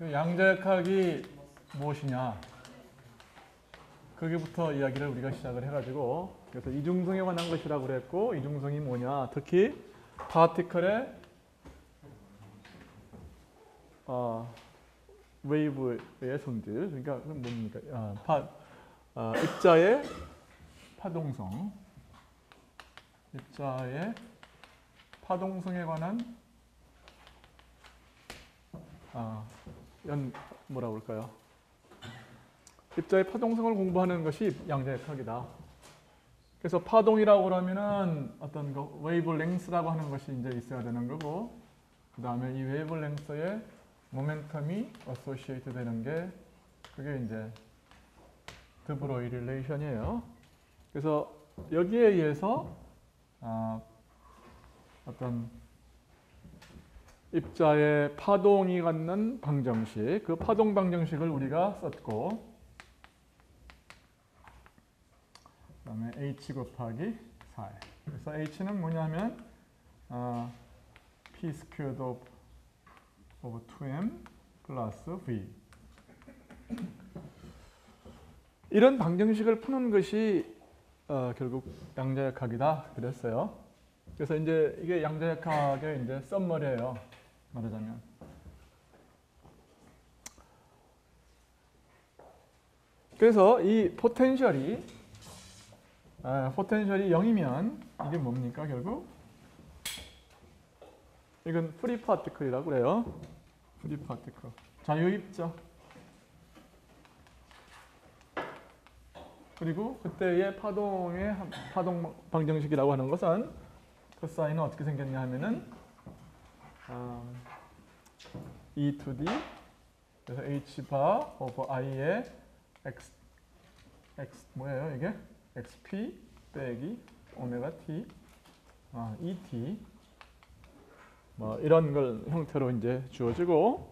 그 양자역학이 무엇이냐? 거기부터 이야기를 우리가 시작을 해가지고 그래서 이중성에 관한 것이라고 그랬고 이중성이 뭐냐? 특히 파티클의 웨이브의 성질 그러니까 뭡니까? 입자의 파동성 입자의 파동성에 관한 뭐라고 할까요? 입자의 파동성을 공부하는 것이 양자역학이다. 그래서 파동이라고 그러면은 어떤 거 웨이브 랭스라고 하는 것이 이제 있어야 되는 거고, 그 다음에 이 웨이브 랭스에 모멘텀이 어소시에이트 되는 게 그게 이제 드 브로이 릴레이션이에요. 그래서 여기에 의해서 어떤 입자의 파동이 갖는 방정식, 그 파동 방정식을 우리가 썼고, 그 다음에 h 곱하기 4. 그래서 h는 뭐냐면 p 스퀘어드 오브 2m 플러스 v. 이런 방정식을 푸는 것이 결국 양자역학이다 그랬어요. 그래서 이제 이게 양자역학의 이제 썸머리예요. 말하자면. 그래서 이 포텐셜이 0이면 이게 뭡니까 결국? 이건 프리 파티클이라고 그래요. 프리 파티클. 자유입자. 그리고 그때의 파동의 파동 방정식이라고 하는 것은 그 사인은 어떻게 생겼냐 하면은 e to d 그래서 h 바 오버 i의 x 뭐예요 이게? xp 빼기 오메가 t et 뭐 이런 걸 형태로 이제 주어지고,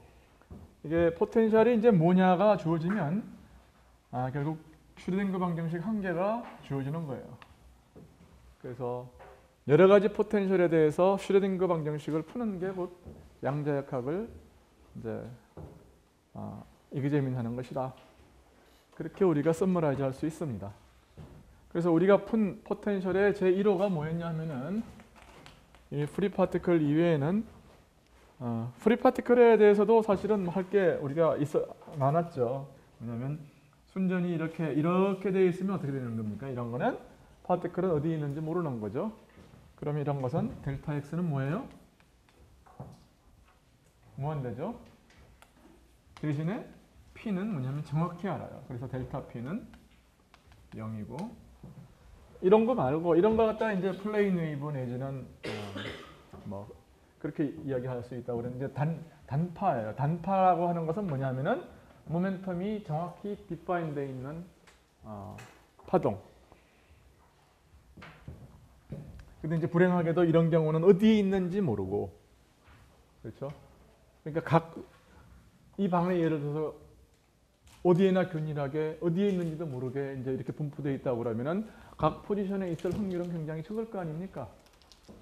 이게 포텐셜이 이제 뭐냐가 주어지면 결국 슈레딩거 방정식 한 개가 주어지는 거예요. 그래서 여러 가지 포텐셜에 대해서 슈레딩거 방정식을 푸는 게 곧 양자역학을 이제 이그제민하는 것이다. 그렇게 우리가 썸머라이즈 할 수 있습니다. 그래서 우리가 푼 포텐셜의 제1호가 뭐였냐 하면은 이 프리 파티클 이외에는 프리 파티클에 대해서도 사실은 할 게 우리가 많았죠. 왜냐하면 순전히 이렇게 되어 있으면 어떻게 되는 겁니까? 이런 거는 파티클은 어디 있는지 모르는 거죠. 그러면 이런 것은 델타 x는 뭐예요? 무한대죠. 대신에 p는 뭐냐면 정확히 알아요. 그래서 델타 p는 0이고, 이런 거 말고 이런 거 갖다 이제 플레인 웨이브 내지는 뭐 그렇게 이야기할 수 있다고 그러는데 단파예요. 단파라고 하는 것은 뭐냐면은 모멘텀이 정확히 디파인되어 있는 파동. 근데 이제 불행하게도 이런 경우는 어디에 있는지 모르고, 그렇죠? 그러니까 이 방에 예를 들어서 어디에나 균일하게 어디에 있는지도 모르게 이제 이렇게 분포되어 있다고 그러면은 각 포지션에 있을 확률은 굉장히 적을 거 아닙니까?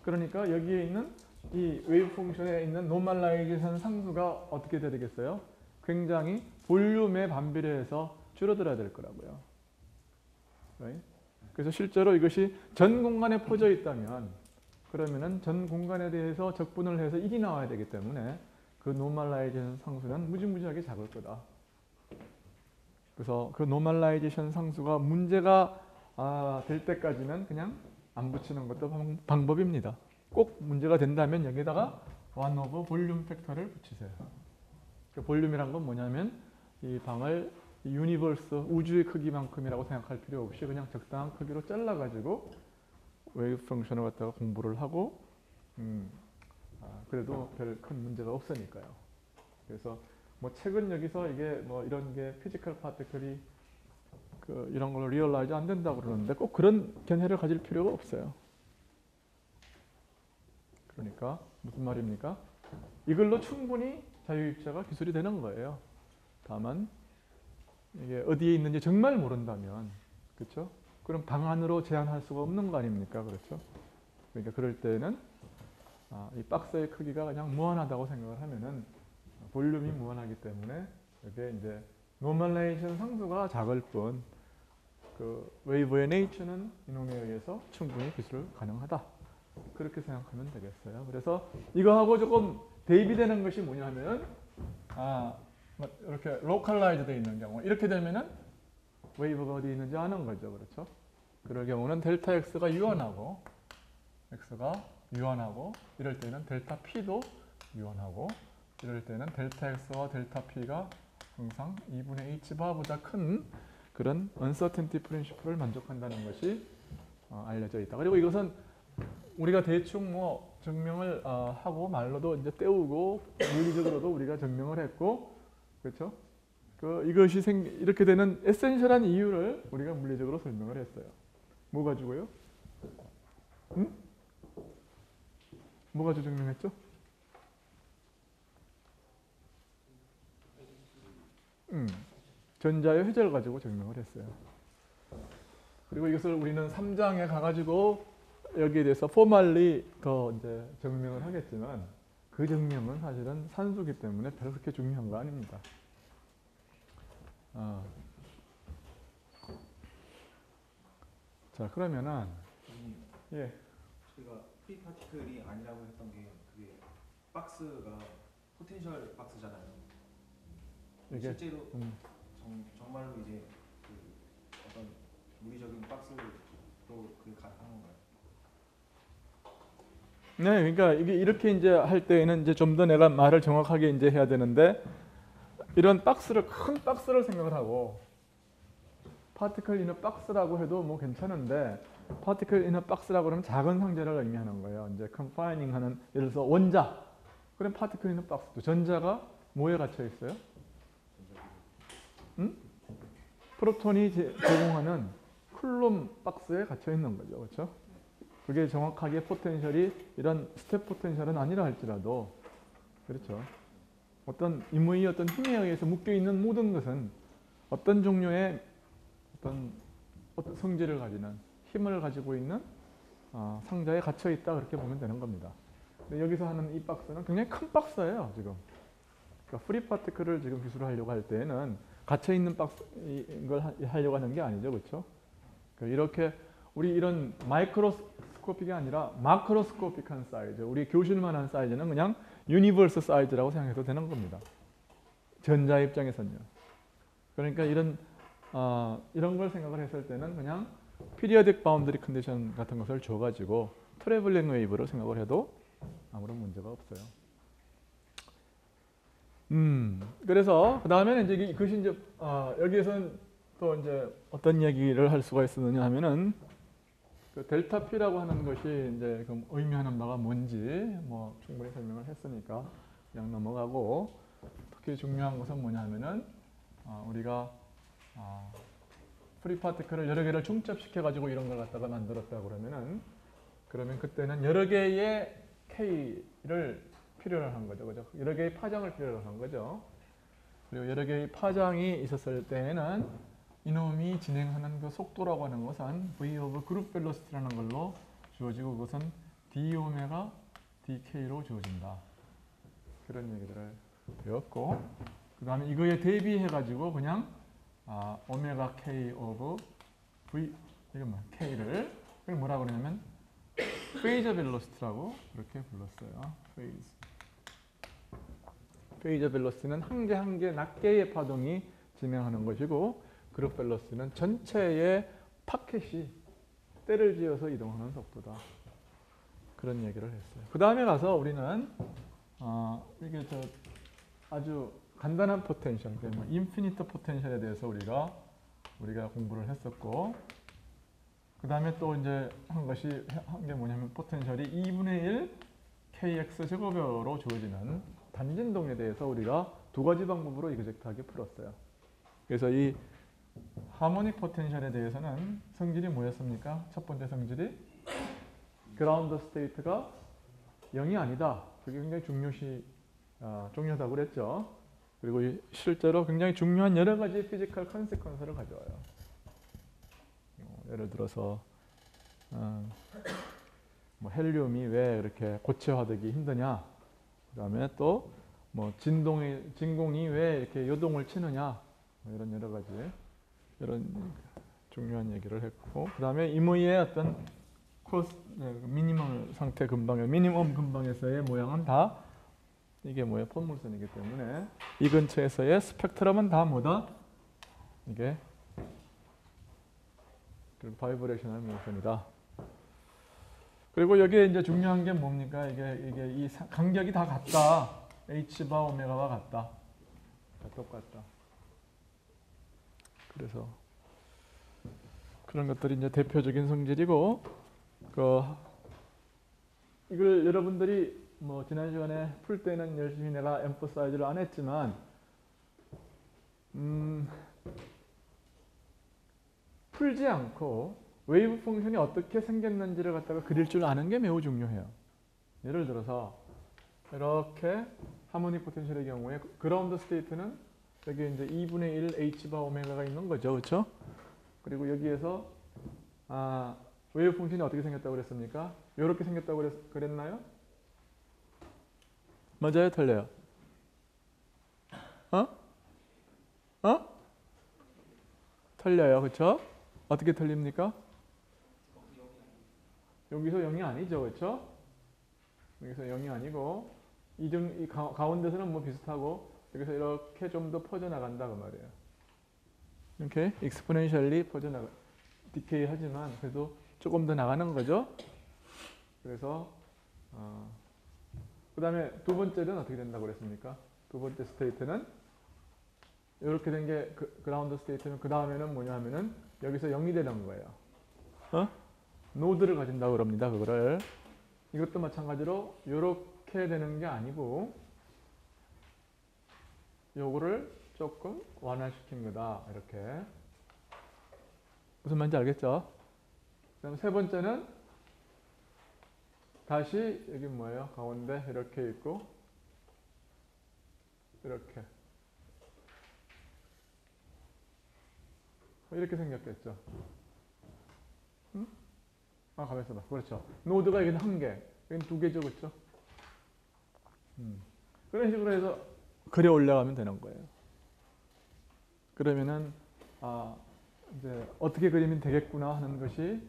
그러니까 여기에 있는 이 웨이브 펑션에 있는 노멀라이제이션 상수가 어떻게 돼야 되겠어요? 굉장히 볼륨에 반비례해서 줄어들어야 될 거라고요. 그래서 실제로 이것이 전 공간에 퍼져 있다면 그러면은 전 공간에 대해서 적분을 해서 1이 나와야 되기 때문에 그 노멀라이제이션 상수는 무지무지하게 작을 거다. 그래서 그 노멀라이제이션 상수가 문제가 될 때까지는 그냥 안 붙이는 것도 방법입니다. 꼭 문제가 된다면 여기다가 1 오버 볼륨 팩터를 붙이세요. 그 볼륨이란 건 뭐냐면 이 방을 유니버스 우주의 크기만큼이라고 생각할 필요 없이 그냥 적당한 크기로 잘라가지고 웨이브 펑션을 갖다가 공부를 하고 그래도 별 큰 문제가 없으니까요. 그래서 뭐 최근 여기서 이게 뭐 이런 게 피지컬 파티클이 이런 걸로 리얼라이즈 안 된다고 그러는데 꼭 그런 견해를 가질 필요가 없어요. 그러니까 무슨 말입니까? 이걸로 충분히 자유입자가 기술이 되는 거예요. 다만 이게 어디에 있는지 정말 모른다면, 그렇죠? 그럼 방 안으로 제한할 수가 없는 거 아닙니까? 그렇죠? 그러니까 그럴 때는 이 박스의 크기가 그냥 무한하다고 생각을 하면은 볼륨이 무한하기 때문에 이게 이제 노멀레이션 상수가 작을 뿐 그 웨이브의 네이처는 이놈에 의해서 충분히 기술 가능하다. 그렇게 생각하면 되겠어요. 그래서 이거하고 조금 대비되는 것이 뭐냐면 이렇게 로컬라이즈 되어 있는 경우 이렇게 되면은 웨이브가 어디 있는지 아는 거죠. 그렇죠? 그럴 경우는 델타 x가 유한하고 이럴 때는 델타 p도 유한하고 이럴 때는 델타 x와 델타 p가 항상 2분의 h바보다 큰 그런 uncertainty principle을 만족한다는 것이 알려져 있다. 그리고 이것은 우리가 대충 뭐 증명을 하고 말로도 이제 때우고 물리적으로도 우리가 증명을 했고 그렇죠? 이것이 이렇게 되는 에센셜한 이유를 우리가 물리적으로 설명을 했어요. 뭐 가지고요? 응? 뭐 가지고 증명했죠? 전자의 회절 가지고 증명을 했어요. 그리고 이것을 우리는 3장에 가가지고 여기에 대해서 포멀리 더 이제 증명을 하겠지만 그 증명은 사실은 산수기 때문에 별로 그렇게 중요한 거 아닙니다. 자 그러면은 예. 저희가 프리 파티클이 아니라고 했던 게 그게 박스가 포텐셜 박스잖아요. 이게 실제로 정말로 이제 그 어떤 물리적인 박스로 그게 가능한 건가요? 네, 그러니까 이게 이렇게 이제 할 때에는 이제 좀 더 내가 말을 정확하게 이제 해야 되는데 이런 박스를 큰 박스를 생각을 하고 파티클 인어 박스라고 해도 뭐 괜찮은데 파티클 인어 박스라고 그러면 작은 상자를 의미하는 거예요. 이제 컨파이닝 하는 예를 들어서 원자 그럼 파티클 인어 박스도 전자가 뭐에 갇혀 있어요? 프로톤이 제공하는 쿨롬 박스에 갇혀 있는 거죠. 그렇죠? 그게 정확하게 포텐셜이 이런 스텝 포텐셜은 아니라 할지라도 그렇죠. 어떤 임무의 어떤 힘에 의해서 묶여 있는 모든 것은 어떤 종류의 어떤 성질을 가지는 힘을 가지고 있는 상자에 갇혀 있다 그렇게 보면 되는 겁니다. 근데 여기서 하는 이 박스는 굉장히 큰 박스예요. 지금 그러니까 프리 파티클을 지금 기술하려고 할 때에는 갇혀 있는 박스 이걸 하려고 하는 게 아니죠, 그렇죠? 이렇게 우리 이런 마이크로스코픽이 아니라 마크로스코픽한 사이즈, 우리 교실만한 사이즈는 그냥 유니버스 사이즈라고 생각해도 되는 겁니다. 전자 입장에서는요. 그러니까 이런 걸 생각을 했을 때는 그냥 피리어딕 바운더리 컨디션 같은 것을 줘가지고 트래블링 웨이브로 생각을 해도 아무런 문제가 없어요. 그래서 그 다음에는 이제 그것이 이제 여기에서는 또 이제 어떤 얘기를 할 수가 있었느냐 하면은 그 델타 P라고 하는 것이 이제 그 의미하는 바가 뭔지 뭐 충분히 설명을 했으니까 그냥 넘어가고 특히 중요한 것은 뭐냐 하면은 우리가 프리 파티클을 여러 개를 중첩시켜 가지고 이런 걸 갖다가 만들었다 그러면 그때는 여러 개의 K를 필요로 한 거죠. 그죠? 여러 개의 파장을 필요로 한 거죠. 그리고 여러 개의 파장이 있었을 때에는 이놈이 진행하는 그 속도라고 하는 것은 V of group velocity라는 걸로 주어지고 그것은 d 오메가 dk로 주어진다. 그런 얘기들을 배웠고 그 다음에 이거에 대비해 가지고 그냥 오메가 k of v 이건 뭐 k를 그걸 뭐라고 그러냐면 phase velocity라고 그렇게 불렀어요. phase velocity는 한 개 한 개 낱개의 파동이 진행하는 것이고 그룹 벨로시티는 전체의 파켓이 때를 지어서 이동하는 속도다. 그런 얘기를 했어요. 그 다음에 가서 우리는 이게 아주 간단한 포텐셜, 뭐 인피니트 포텐셜에 대해서 우리가 공부를 했었고, 그 다음에 또 이제 한 게 뭐냐면 포텐셜이 2분의 1 kx 제곱으로 주어지는 단진동에 대해서 우리가 두 가지 방법으로 이그젝트하게 풀었어요. 그래서 이 하모닉 포텐셜에 대해서는 성질이 뭐였습니까? 첫 번째 성질이 그라운드 스테이트가 0이 아니다. 그게 굉장히 중요하다고 그랬죠. 그리고 실제로 굉장히 중요한 여러 가지 피지컬 컨시퀀스를 가져와요. 예를 들어서 뭐 헬륨이 왜 이렇게 고체화되기 힘드냐. 그 다음에 또 뭐 진공이 왜 이렇게 요동을 치느냐 뭐 이런 여러 가지 이런 중요한 얘기를 했고, 그 다음에 임의의 어떤 미니멈 상태 근방의 미니멈 근방에서의 모양은 다 이게 뭐예요? 포물선이기 때문에 이 근처에서의 스펙트럼은 다 뭐다? 이게 바이브레이셔널 모션이다. 그리고 여기에 이제 중요한 게 뭡니까? 이게 이 간격이 다 같다. h바 오메가와 같다. 다 똑같다. 그래서 그런 것들이 이제 대표적인 성질이고, 이걸 여러분들이 뭐 지난 시간에 풀 때는 열심히 내가 엠퍼사이즈를 안 했지만, 풀지 않고 웨이브 펑션이 어떻게 생겼는지를 갖다가 그릴 줄 아는 게 매우 중요해요. 예를 들어서 이렇게 하모닉 포텐셜의 경우에 그라운드 스테이트는 여기 이제 2분의 1 h바 오메가가 있는 거죠. 그렇죠? 그리고 여기에서 웨이브 펑션이 어떻게 생겼다고 그랬습니까? 이렇게 생겼다고 그랬나요? 맞아요? 틀려요? 틀려요. 그렇죠? 어떻게 틀립니까? 여기서 0이 아니죠. 그렇죠? 여기서 0이 아니고 이 가운데서는 뭐 비슷하고 여기서 이렇게 좀 더 퍼져나간다 그 말이에요. 이렇게 익스포넨셜리 디케이 하지만 그래도 조금 더 나가는 거죠. 그래서 그 다음에 두 번째는 어떻게 된다고 그랬습니까? 두 번째 스테이트는 이렇게 된 게 그라운드 스테이트면 그 다음에는 뭐냐 하면은 여기서 0이 되는 거예요. 노드를 가진다고 그럽니다. 그거를. 이것도 마찬가지로 이렇게 되는 게 아니고 요거를 조금 완화시킨 거다. 이렇게. 무슨 말인지 알겠죠? 그 다음 세 번째는 다시 여기 뭐예요? 가운데 이렇게 있고 이렇게 이렇게 생겼겠죠. 가만 있어봐. 그렇죠. 노드가 여기는 한 개, 여기는 두 개죠. 그렇죠? 그런 식으로 해서 그려 올라가면 되는 거예요. 그러면은 이제 어떻게 그리면 되겠구나 하는 것이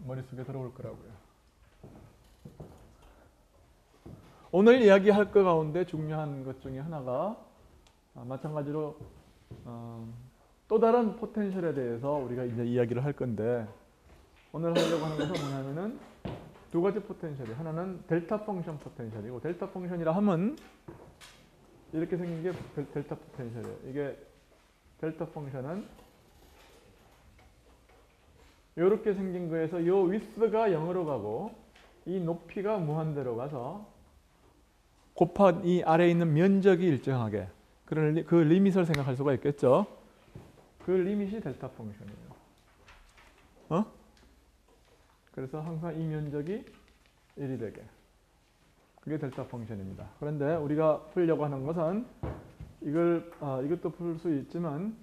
머릿속에 들어올 거라고요. 오늘 이야기할 것 가운데 중요한 것 중에 하나가 마찬가지로 또 다른 포텐셜에 대해서 우리가 이제 이야기를 할 건데, 오늘 하려고 하는 것은 뭐냐면은 두 가지 포텐셜이, 하나는 델타 펑션 포텐셜이고, 델타 펑션이라 하면 이렇게 생긴 게 델타 포텐셜이에요. 이게 델타 펑션은 이렇게 생긴 거에서 이 위스가 0으로 가고 이 높이가 무한대로 가서 곱한 이 아래에 있는 면적이 일정하게, 그런 그 리밋을 생각할 수가 있겠죠. 그 리밋이 델타 펑션이에요. 그래서 항상 이 면적이 1이 되게. 그게 델타 펑션입니다. 그런데 우리가 풀려고 하는 것은 이것도 풀 수 있지만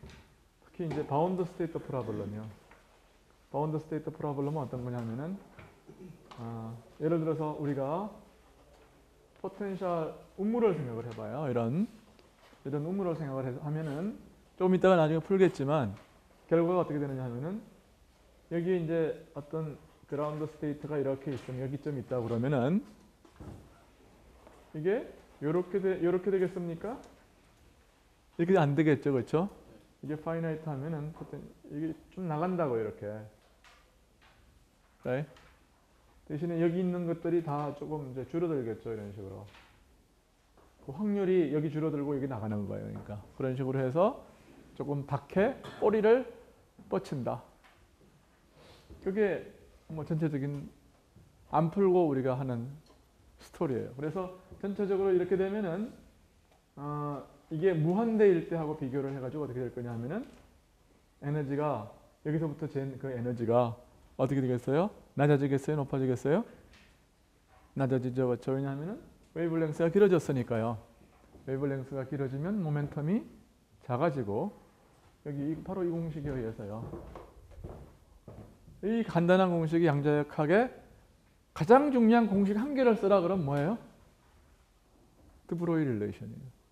특히 이제 바운드 스테이트 프로블럼이요. 바운드 스테이트 프로블럼은 어떤 거냐면은 예를 들어서 우리가 포텐셜 음물을 생각을 해봐요. 이런 음물을 생각을 하면은 조금 이따가 나중에 풀겠지만 결과가 어떻게 되느냐 하면은 여기 이제 어떤 그라운드 스테이트가 이렇게 있으면 여기쯤 있다 그러면은 이게 요렇게 되겠습니까? 이렇게 안 되겠죠. 그렇죠? 이게 파이나이트 하면은 이게 좀 나간다고 이렇게. right? 대신에 여기 있는 것들이 다 조금 이제 줄어들겠죠. 이런 식으로. 그 확률이 여기 줄어들고 여기 나가는 거예요. 그러니까 그런 식으로 해서 조금 박해 꼬리를 뻗친다. 그게 뭐 전체적인 안 풀고 우리가 하는 스토리예요. 그래서 전체적으로 이렇게 되면은 이게 무한대일 때하고 비교를 해가지고 어떻게 될 거냐 하면은 에너지가 여기서부터 그 에너지가 어떻게 되겠어요? 낮아지겠어요? 높아지겠어요? 낮아지죠. 그렇죠? 왜냐하면은 웨이블랭스가 길어졌으니까요. 웨이블랭스가 길어지면 모멘텀이 작아지고 여기 바로 이 공식에 의해서요. 이 간단한 공식이 양자역학의 가장 중요한 공식 한 개를 쓰라 그러면 뭐예요? 드브로이 릴레이션이에요.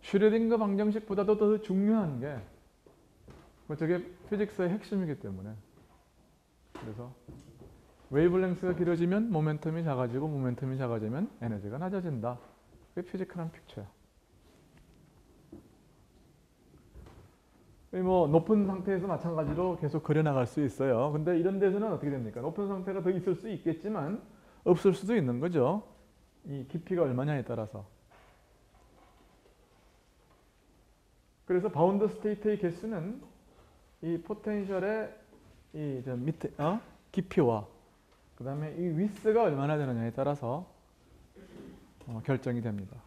슈레딩거 방정식보다도 더 중요한 게 저게 피직스의 핵심이기 때문에 그래서 웨이블랭스가 길어지면 모멘텀이 작아지고 모멘텀이 작아지면 에너지가 낮아진다. 그게 피지컬한 픽처야. 뭐 높은 상태에서 마찬가지로 계속 그려나갈 수 있어요. 근데 이런 데서는 어떻게 됩니까? 높은 상태가 더 있을 수 있겠지만 없을 수도 있는 거죠. 이 깊이가 얼마냐에 따라서. 그래서 바운드 스테이트의 개수는 이 포텐셜의 이 저 밑에 깊이와 그 다음에 이 위스가 얼마나 되느냐에 따라서 결정이 됩니다.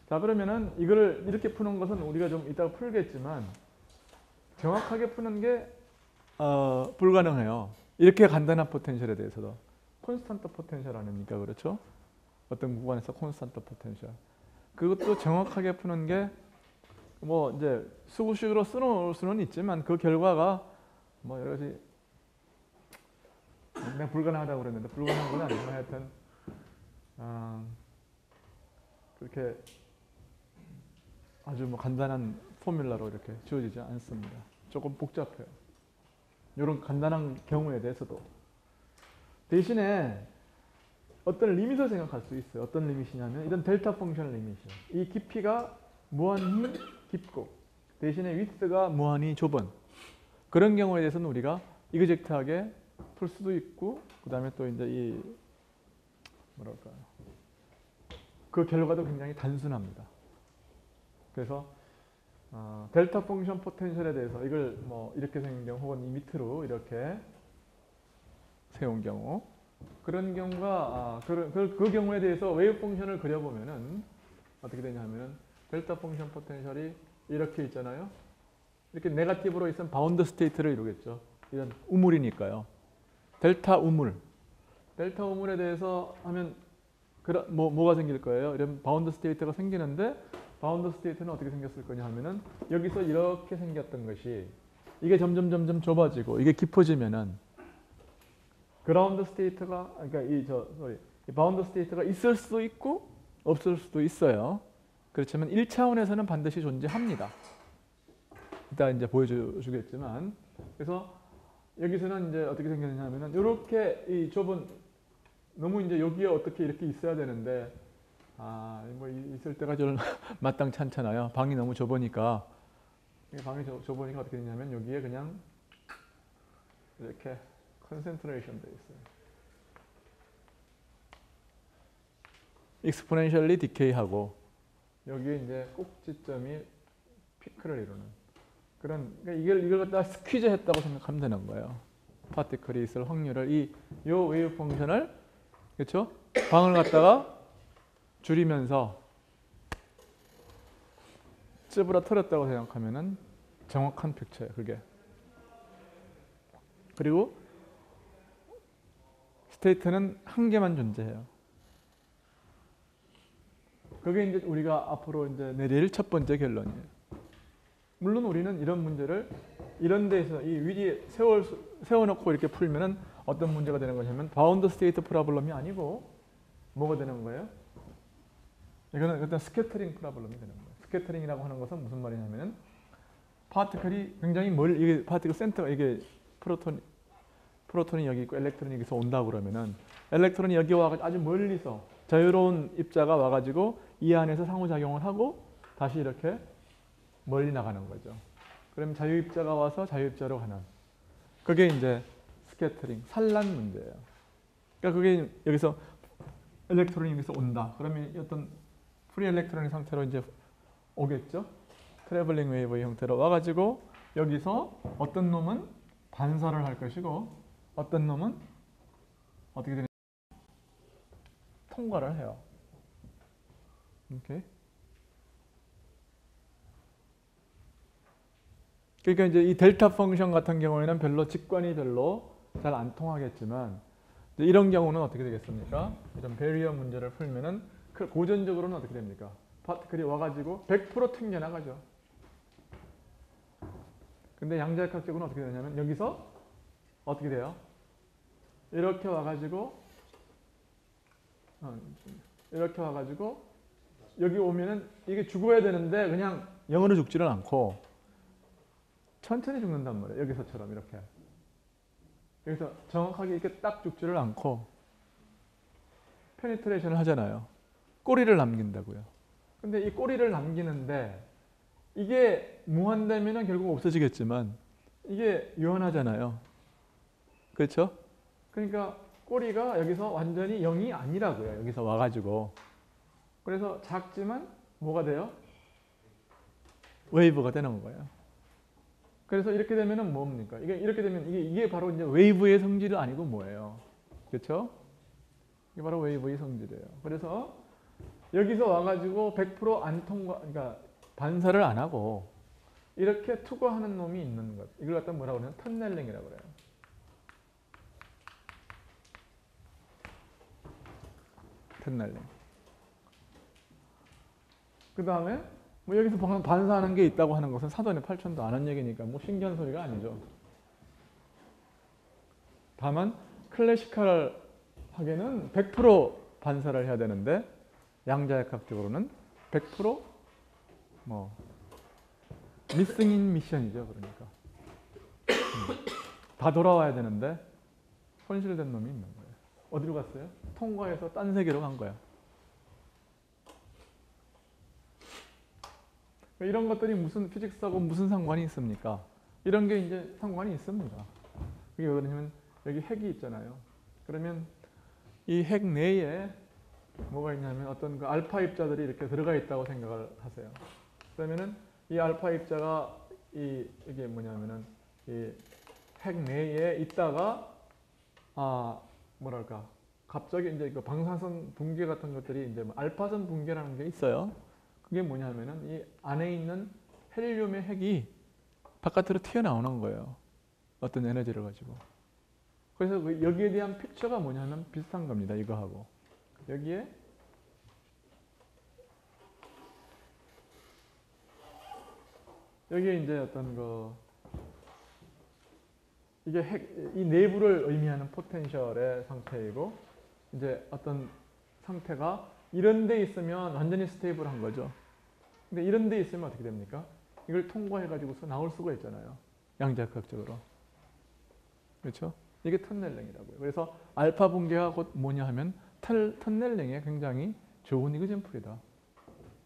자, 그러면은 이걸 이렇게 푸는 것은 우리가 좀 이따가 풀겠지만 정확하게 푸는 게 불가능해요. 이렇게 간단한 포텐셜에 대해서도. 콘스탄트 포텐셜 아닙니까? 그렇죠? 어떤 구간에서 콘스탄트 포텐셜. 그것도 정확하게 푸는 게 뭐 이제 수구식으로 써놓을 수는 있지만 그 결과가 뭐 여러 가지 내가 불가능하다고 그랬는데 불가능한 건 아니지만 하여튼 그렇게 아주 뭐 간단한 포뮬라로 이렇게 주어지지 않습니다. 조금 복잡해요. 이런 간단한 경우에 대해서도. 대신에 어떤 리밋을 생각할 수 있어요. 어떤 리밋이냐면 이런 델타 펑션 리밋이요. 이 깊이가 무한히 깊고 대신에 위스가 무한히 좁은 그런 경우에 대해서는 우리가 이그젝트하게 풀 수도 있고 그 다음에 또 이제 이 뭐랄까요. 그 결과도 굉장히 단순합니다. 그래서 델타 펑션 포텐셜에 대해서 이걸 뭐 이렇게 생긴 경우 혹은 이 밑으로 이렇게 세운 경우 그런 경우가 그 경우에 대해서 웨이브 펑션을 그려보면은 어떻게 되냐면은 델타 펑션 포텐셜이 이렇게 있잖아요. 이렇게 네거티브로 있으면 바운드 스테이트를 이루겠죠. 이런 우물이니까요. 델타 우물. 델타 우물에 대해서 하면 뭐가 생길 거예요? 이런 바운드 스테이트가 생기는데 바운드 스테이트는 어떻게 생겼을 거냐 하면은 여기서 이렇게 생겼던 것이 이게 점점 좁아지고 이게 깊어지면은 그라운드 스테이트가 그러니까 이 바운드 스테이트가 있을 수도 있고 없을 수도 있어요. 그렇지만 1차원에서는 반드시 존재합니다. 이따 이제 보여주겠지만 그래서 여기서는 이제 어떻게 생겼냐면은 이렇게 이 좁은 너무 이제 여기에 어떻게 이렇게 있어야 되는데 뭐 있을 때가 좀 마땅치 않잖아요. 방이 너무 좁으니까 방이 좁으니까 어떻게 되냐면 여기에 그냥 이렇게 컨센트레이션 돼 있어요. 익스포넨셜리 디케이하고 여기에 이제 꼭지점이 피크를 이루는 그런 그러니까 이걸 갖다 스퀴즈 했다고 생각하면 되는 거예요. 파티클이 있을 확률을 요 웨이브 펑션을 그렇죠? 방을 갖다가 줄이면서 찌부러뜨렸다고 생각하면은 정확한 픽처예요. 그게. 그리고 스테이트는 한 개만 존재해요. 그게 이제 우리가 앞으로 이제 내릴 첫 번째 결론이에요. 물론 우리는 이런 문제를 이런 데서 이 위에 세워놓고 이렇게 풀면은 어떤 문제가 되는 거냐면 바운드 스테이트 프로블럼이 아니고 뭐가 되는 거예요? 이거는 일단 스캐터링 프로블럼이 되는 거예요. 스캐터링이라고 하는 것은 무슨 말이냐면은 파티클이 굉장히 이게 파티클 센터가 이게 프로톤이 여기 있고 엘렉트론이 여기서 온다 그러면은 엘렉트론이 여기 와가지고 아주 멀리서 자유로운 입자가 와가지고 이 안에서 상호작용을 하고 다시 이렇게 멀리 나가는 거죠. 그러면 자유입자가 와서 자유입자로 가는 그게 이제 스캐터링, 산란 문제예요. 그러니까 그게 여기서 엘렉트론이 여기서 온다. 그러면 어떤 프리 엘렉트론의 상태로 이제 오겠죠. 트래블링 웨이브의 형태로 와가지고 여기서 어떤 놈은 반사를 할 것이고 어떤 놈은 어떻게 되냐 통과를 해요. 오케이. 그러니까 이제 이 델타 펑션 같은 경우에는 별로 직관이 별로 잘 안 통하겠지만 이런 경우는 어떻게 되겠습니까? 이런 베리어 문제를 풀면은 고전적으로는 어떻게 됩니까? 파티클이 와가지고 100% 튕겨나가죠. 근데 양자역학적으로는 어떻게 되냐면 여기서 어떻게 돼요? 이렇게 와가지고 이렇게 와가지고 여기 오면은 이게 죽어야 되는데 그냥 영으로 죽지는 않고 천천히 죽는단 말이에요. 여기서처럼 이렇게. 여기서 정확하게 이렇게 딱 죽지를 않고 페니트레이션을 하잖아요. 꼬리를 남긴다고요. 근데 이 꼬리를 남기는데 이게 무한되면은 결국 없어지겠지만 이게 유한하잖아요. 그렇죠? 그러니까 꼬리가 여기서 완전히 0이 아니라고요. 여기서 와가지고. 그래서 작지만 뭐가 돼요? 웨이브가 되는 거예요. 그래서 이렇게 되면은 뭡니까? 이렇게 되면 이게 바로 이제 웨이브의 성질이 아니고 뭐예요? 그렇죠? 이게 바로 웨이브의 성질이에요. 그래서 여기서 와가지고 100% 그러니까 반사를 안 하고 이렇게 투과하는 놈이 있는 것. 이걸 갖다 뭐라고 그러냐면 터넬링이라고 그래요. 터넬링. 그 다음에 뭐 여기서 반사하는 게 있다고 하는 것은 사돈의 8천도 아는 얘기니까 뭐 신기한 소리가 아니죠. 다만 클래시컬하게는 100% 반사를 해야 되는데 양자역학적으로는 100% 미싱 인 미션이죠. 그러니까 다 돌아와야 되는데 손실된 놈이 있는 거예요. 어디로 갔어요? 통과해서 딴 세계로 간 거야. 이런 것들이 무슨 피직스하고 무슨 상관이 있습니까? 이런 게 이제 상관이 있습니다. 그게 왜 그러냐면 여기 핵이 있잖아요. 그러면 이 핵 내에 뭐가 있냐면 어떤 그 알파 입자들이 이렇게 들어가 있다고 생각을 하세요. 그러면은 이 알파 입자가 이게 뭐냐면은 이 핵 내에 있다가 뭐랄까 갑자기 이제 그 방사선 붕괴 같은 것들이 이제 알파선 붕괴라는 게 있어요. 그게 뭐냐면은 이 안에 있는 헬륨의 핵이 바깥으로 튀어나오는 거예요. 어떤 에너지를 가지고. 그래서 여기에 대한 픽처가 뭐냐면 비슷한 겁니다. 이거하고. 여기에 이제 어떤 이게 이 내부를 의미하는 포텐셜의 상태이고 이제 어떤 상태가 이런 데 있으면 완전히 스테이블한 거죠. 근데 이런 데 있으면 어떻게 됩니까? 이걸 통과해가지고서 나올 수가 있잖아요. 양자역학적으로. 그렇죠? 이게 터넬링이라고요. 그래서 알파 붕괴가 곧 뭐냐 하면 터넬링에 굉장히 좋은 이그젠플이다.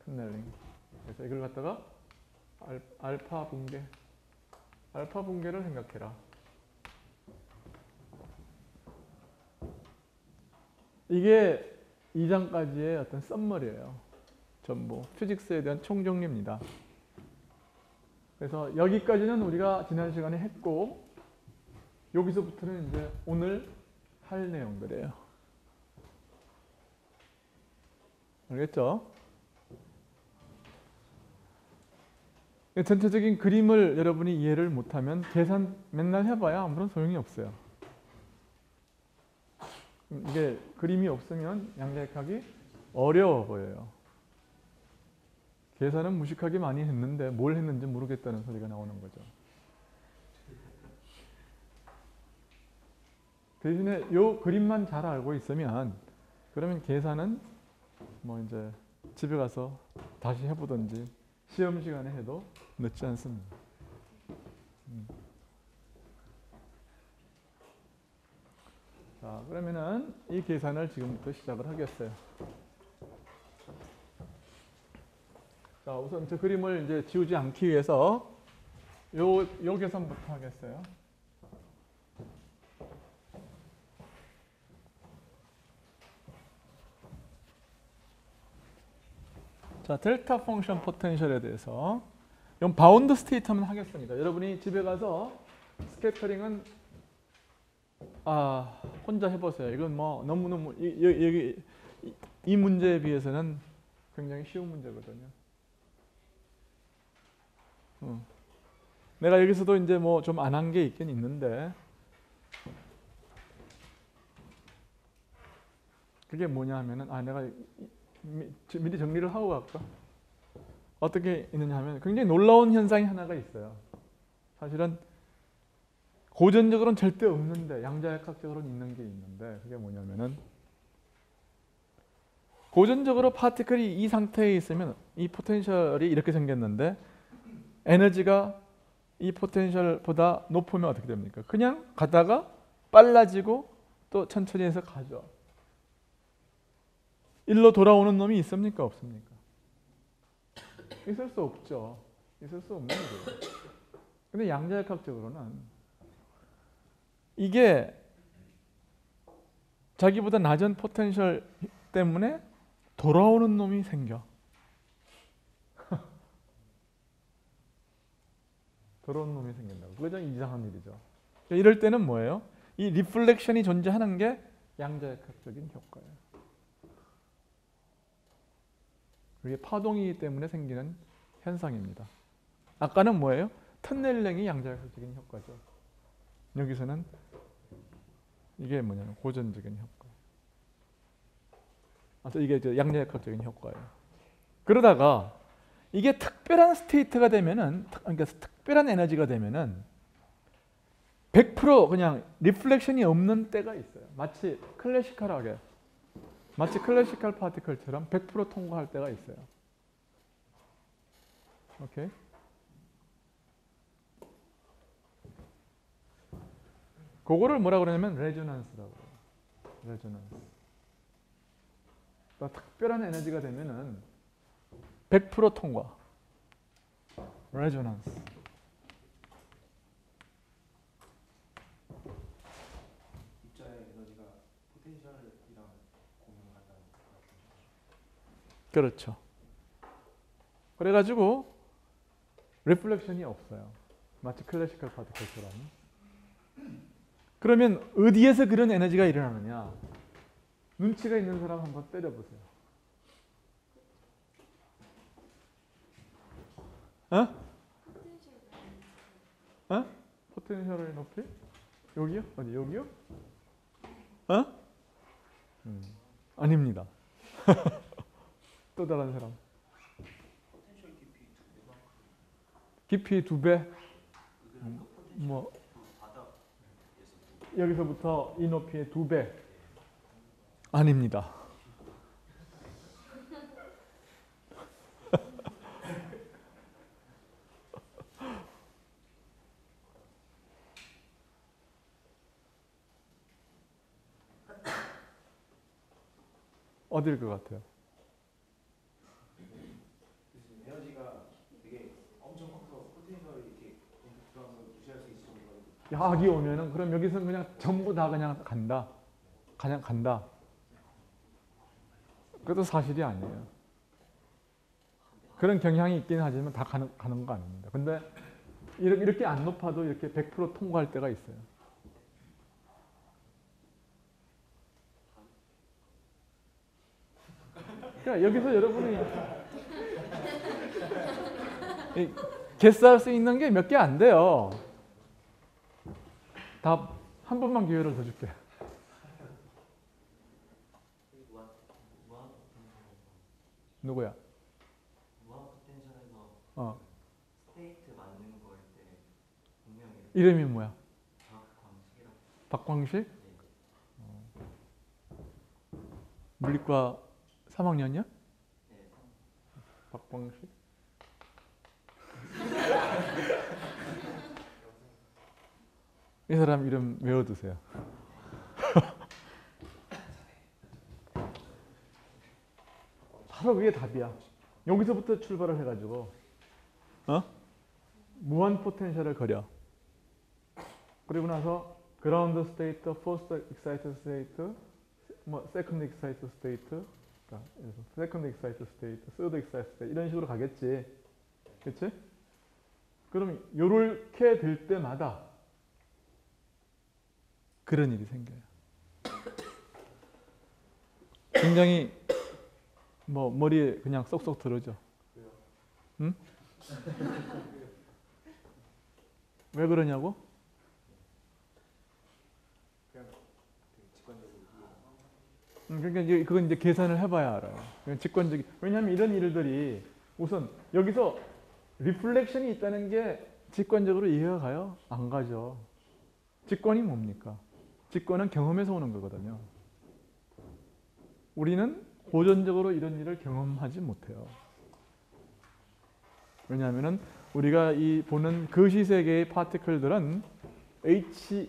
터넬링. 그래서 이걸 갖다가 알파 붕괴를 생각해라. 이게 2장까지의 어떤 썸머리예요. 전부 피직스에 대한 총정리입니다. 그래서 여기까지는 우리가 지난 시간에 했고 여기서부터는 이제 오늘 할 내용들이에요. 알겠죠? 전체적인 그림을 여러분이 이해를 못하면 계산 맨날 해봐야 아무런 소용이 없어요. 이게 그림이 없으면 양자역학이 어려워 보여요. 계산은 무식하게 많이 했는데 뭘 했는지 모르겠다는 소리가 나오는 거죠. 대신에 요 그림만 잘 알고 있으면 그러면 계산은 뭐 이제 집에 가서 다시 해보든지 시험 시간에 해도 늦지 않습니다. 자, 그러면은 이 계산을 지금부터 시작을 하겠어요. 자, 우선 저 그림을 이제 지우지 않기 위해서 요 계산부터 하겠어요. 자, 델타 펑션 포텐셜에 대해서 이건 바운드 스테이트 하면 하겠습니다. 여러분이 집에 가서 스캐터링은 혼자 해보세요. 이건 뭐 너무너무 이 문제에 비해서는 굉장히 쉬운 문제거든요. 내가 여기서도 이제 뭐 좀 안 한 게 있긴 있는데 그게 뭐냐 하면은 내가 미리 정리를 하고 갈까? 어떻게 있느냐 하면 굉장히 놀라운 현상이 하나가 있어요. 사실은 고전적으로는 절대 없는데 양자역학적으로는 있는 게 있는데 그게 뭐냐면은 고전적으로 파티클이 이 상태에 있으면 이 포텐셜이 이렇게 생겼는데 에너지가 이 포텐셜보다 높으면 어떻게 됩니까? 그냥 가다가 빨라지고 또 천천히 해서 가죠. 일로 돌아오는 놈이 있습니까? 없습니까? 있을 수 없죠. 있을 수 없는 거예요. 근데 양자역학적으로는 이게 자기보다 낮은 포텐셜 때문에 돌아오는 놈이 생겨. 돌아오는 놈이 생긴다고. 그거 좀 이상한 일이죠. 이럴 때는 뭐예요? 이 리플렉션이 존재하는 게 양자역학적인 효과예요. 그게 파동이기 때문에 생기는 현상입니다. 아까는 뭐예요? 터넬링이 양자역학적인 효과죠. 여기서는 이게 뭐냐면 고전적인 효과. 이게 양자역학적인 효과예요. 그러다가 이게 특별한 스테이트가 되면은, 그러니까 특별한 에너지가 되면은 100% 그냥 리플렉션이 없는 때가 있어요. 마치 클래시컬 파티클처럼 100% 통과할 때가 있어요. 오케이? 그거를 뭐라 그러냐면 레조넌스라고 해요. 레조넌스. 그러니까 특별한 에너지가 되면은 100% 통과. 레조넌스. 입자의 에너지가 포텐셜이랑 공유한다는 거. 그렇죠. 그래가지고 리플렉션이 없어요. 마치 클래시컬 파티클처럼. 그러면 어디에서 그런 에너지가 일어나느냐? 눈치가 있는 사람 한번 때려보세요. 어? 어? 포텐셜의 높이? 여기요? 어디 여기요? 어? 아닙니다. 또 다른 사람. 포텐셜 깊이 두 배만큼. 깊이 2배? 그들은 또 포텐셜 뭐 바닥에서 여기서부터 이 높이의 2배? 아닙니다. 어딜 것 같아요? 에너지가 되게 엄청 커서 포텐셜이 이렇게 들어가는 걸 무시할 수 있을 정도로. 야학이 오면은 그럼 여기서 그냥 전부 다 그냥 간다. 그냥 간다. 그것도 사실이 아니에요. 그런 경향이 있긴 하지만 다 가는 거 아닙니다. 근데 이렇게 안 높아도 이렇게 100% 통과할 때가 있어요. 그러니까 여기서 여러분이 개수할 수 있는 게 몇 개 안 돼요. 다 한 번만 기회를 더 줄게. 누구야? 무한 포텐셜에서 어. 스테이트 만드는 거일 때 분명히 이름이 뭐야? 박광식이라고. 박광식? 물리과 3학년이야? 네, 박광식? 이 사람 이름 외워두세요. 바로 그게 답이야. 여기서부터 출발을 해가지고 무한 포텐셜을 그려. 그리고 나서 그라운드 스테이트, 포스트 익사이트 스테이트, 뭐 세컨드 익사이트 스테이트, 세컨드 익사이트 스테이트, 서드 익사이트 스테이트 이런 식으로 가겠지. 그렇지? 그럼 요렇게 될 때마다 그런 일이 생겨요. 굉장히 뭐 머리에 그냥 쏙쏙 들어오죠. 응? 왜 그러냐고? 그냥 되게 직관적으로 그러니까 이제 그건 이제 계산을 해봐야 알아요. 그냥 직관적인. 왜냐하면 이런 일들이 우선 여기서 리플렉션이 있다는 게 직관적으로 이해가 가요? 안 가죠. 직관이 뭡니까? 직관은 경험에서 오는 거거든요. 우리는 고전적으로 이런 일을 경험하지 못해요. 왜냐하면 우리가 이 보는 거시세계의 파티클들은 H바에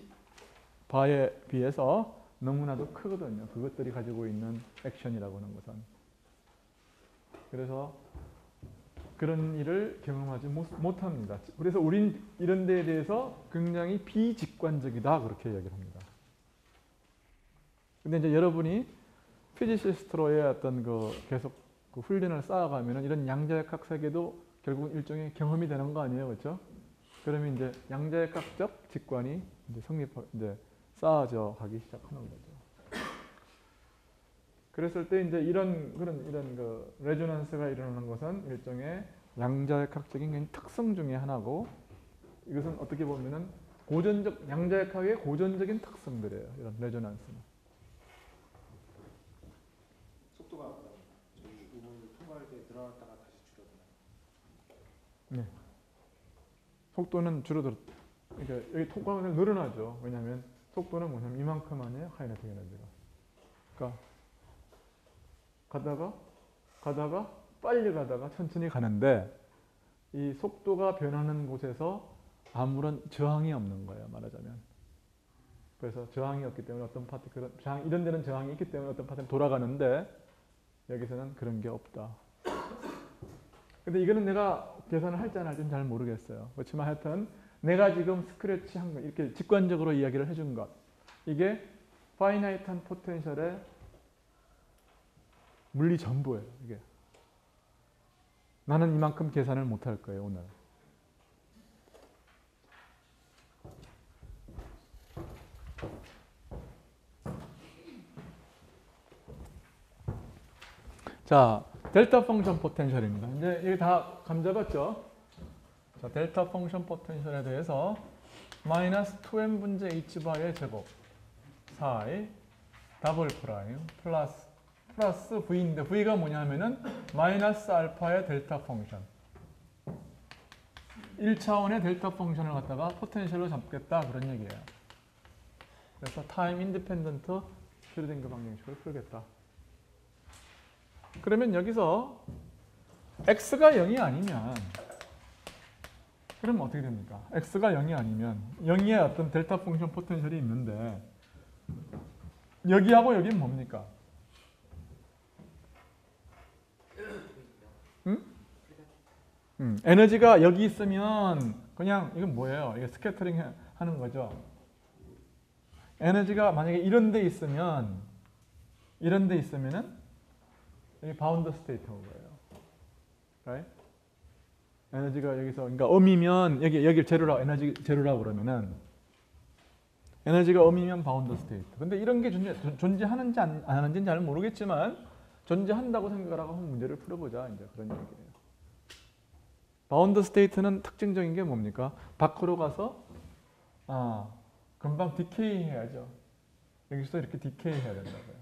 비해서 너무나도 크거든요. 그것들이 가지고 있는 액션이라고 하는 것은. 그래서 그런 일을 경험하지 못합니다. 그래서 우린 이런 데에 대해서 굉장히 비직관적이다 그렇게 이야기를 합니다. 근데 이제 여러분이 피지시스트로의 어떤 계속 그 훈련을 쌓아가면 이런 양자역학 세계도 결국 일종의 경험이 되는 거 아니에요, 그렇죠? 그러면 이제 양자역학적 직관이 이제 쌓아져 가기 시작하는 거죠. 그랬을 때 이제 이런 그 레조넌스가 일어나는 것은 일종의 양자역학적인 특성 중에 하나고, 이것은 어떻게 보면은 양자역학의 고전적인 특성들이에요. 이런 레조넌스는. 속도가 저희 부분을 통과할 때 늘어났다가 다시 줄어드나요? 네. 속도는 그러니까 여기 통과가 늘어나죠. 왜냐하면 속도는 뭐냐면 이만큼 아니에요, 카이네틱 에너지가. 그러니까 가다가 빨리 가다가 천천히 가는데 이 속도가 변하는 곳에서 아무런 저항이 없는 거예요, 말하자면. 그래서 저항이 없기 때문에 어떤 파티클은 이런 데는 저항이 있기 때문에 어떤 파티클은 돌아가는데 여기서는 그런 게 없다. 근데 이거는 내가 계산을 할지 안 할지는 잘 모르겠어요. 그렇지만 하여튼 내가 지금 스크래치 한 거, 이렇게 직관적으로 이야기를 해준 것, 이게 파이나이트한 포텐셜의 물리 전부예요. 이게 나는 이만큼 계산을 못할 거예요, 오늘. 자, 델타 펑션 포텐셜입니다. 이제 이게 다 감 잡았죠? 자, 델타 펑션 포텐셜에 대해서 마이너스 2m 분의 h바의 제곱 4i 더블 프라임 플러스 v인데 v가 뭐냐면은 마이너스 알파의 델타 펑션, 1차원의 델타 펑션을 갖다가 포텐셜로 잡겠다 그런 얘기예요. 그래서 타임 인디펜던트 슈르딩거 방정식을 풀겠다. 그러면 여기서 x가 0이 아니면 그럼 어떻게 됩니까? x가 0이 아니면 0의 어떤 델타 펑션 포텐셜이 있는데 여기하고 여기는 뭡니까? 에너지가 여기 있으면 그냥 이건 뭐예요? 이게 스캐터링 하는 거죠. 에너지가 만약에 이런 데 있으면은 여기 바운드 스테이트인 거예요. right? 에너지가 여기서 그러니까 음이면 여기 제로라 에너지 제로라고 그러면은 에너지가 음이면 바운드 스테이트. 근데 이런 게 존재하는지 안 하는지는 잘 모르겠지만 존재한다고 생각을 하고 한번 문제를 풀어보자, 이제 그런 얘기예요. 바운드 스테이트는 특징적인 게 뭡니까? 밖으로 가서 금방 디케이 해야죠. 여기서 이렇게 디케이 해야 된다고요.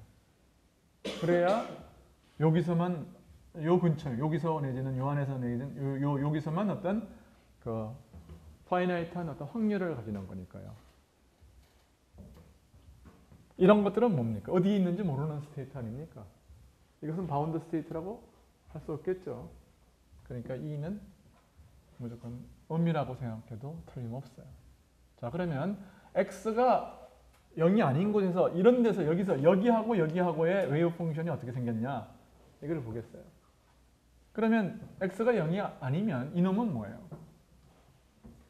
그래야 여기서만 요 근처, 여기서 내지는 요 안에서 내지는 여기서만 어떤 그 파이나이트한 어떤 확률을 가지는 거니까요. 이런 것들은 뭡니까? 어디에 있는지 모르는 스테이트 아닙니까? 이것은 바운드 스테이트라고 할 수 없겠죠. 그러니까 E는 무조건 음이라고 생각해도 틀림없어요. 자, 그러면 X가 0이 아닌 곳에서 이런 데서 여기하고 여기하고의 웨이브 펑션이 어떻게 생겼냐? 이걸 보겠어요. 그러면 X가 0이 아니면 이놈은 뭐예요?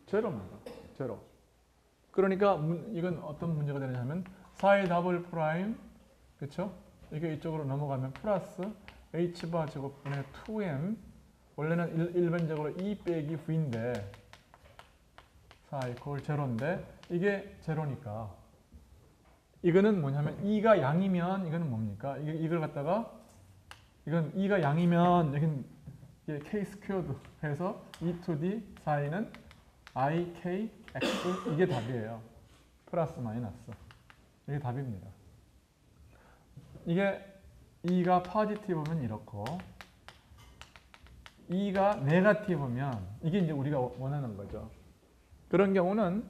제로입니다. 제로. 그러니까 이건 어떤 문제가 되냐면 4의 더블 프라임, 그렇죠? 이게 이쪽으로 넘어가면 플러스 h바 제곱분의 2m, 원래는 일반적으로 E 빼기 V인데 4 이퀄 제로인데 이게 제로니까 이거는 뭐냐면 E가 양이면 이거는 뭡니까? 이걸 갖다가 이건 E가 양이면 여긴 이게 K 스퀘어드 해서 E to D 사이는 I, K, X 이게 답이에요. 플러스 마이너스. 이게 답입니다. 이게 E가 포지티브면 이렇고 E가 네거티브면 이게 이제 우리가 원하는 거죠. 그런 경우는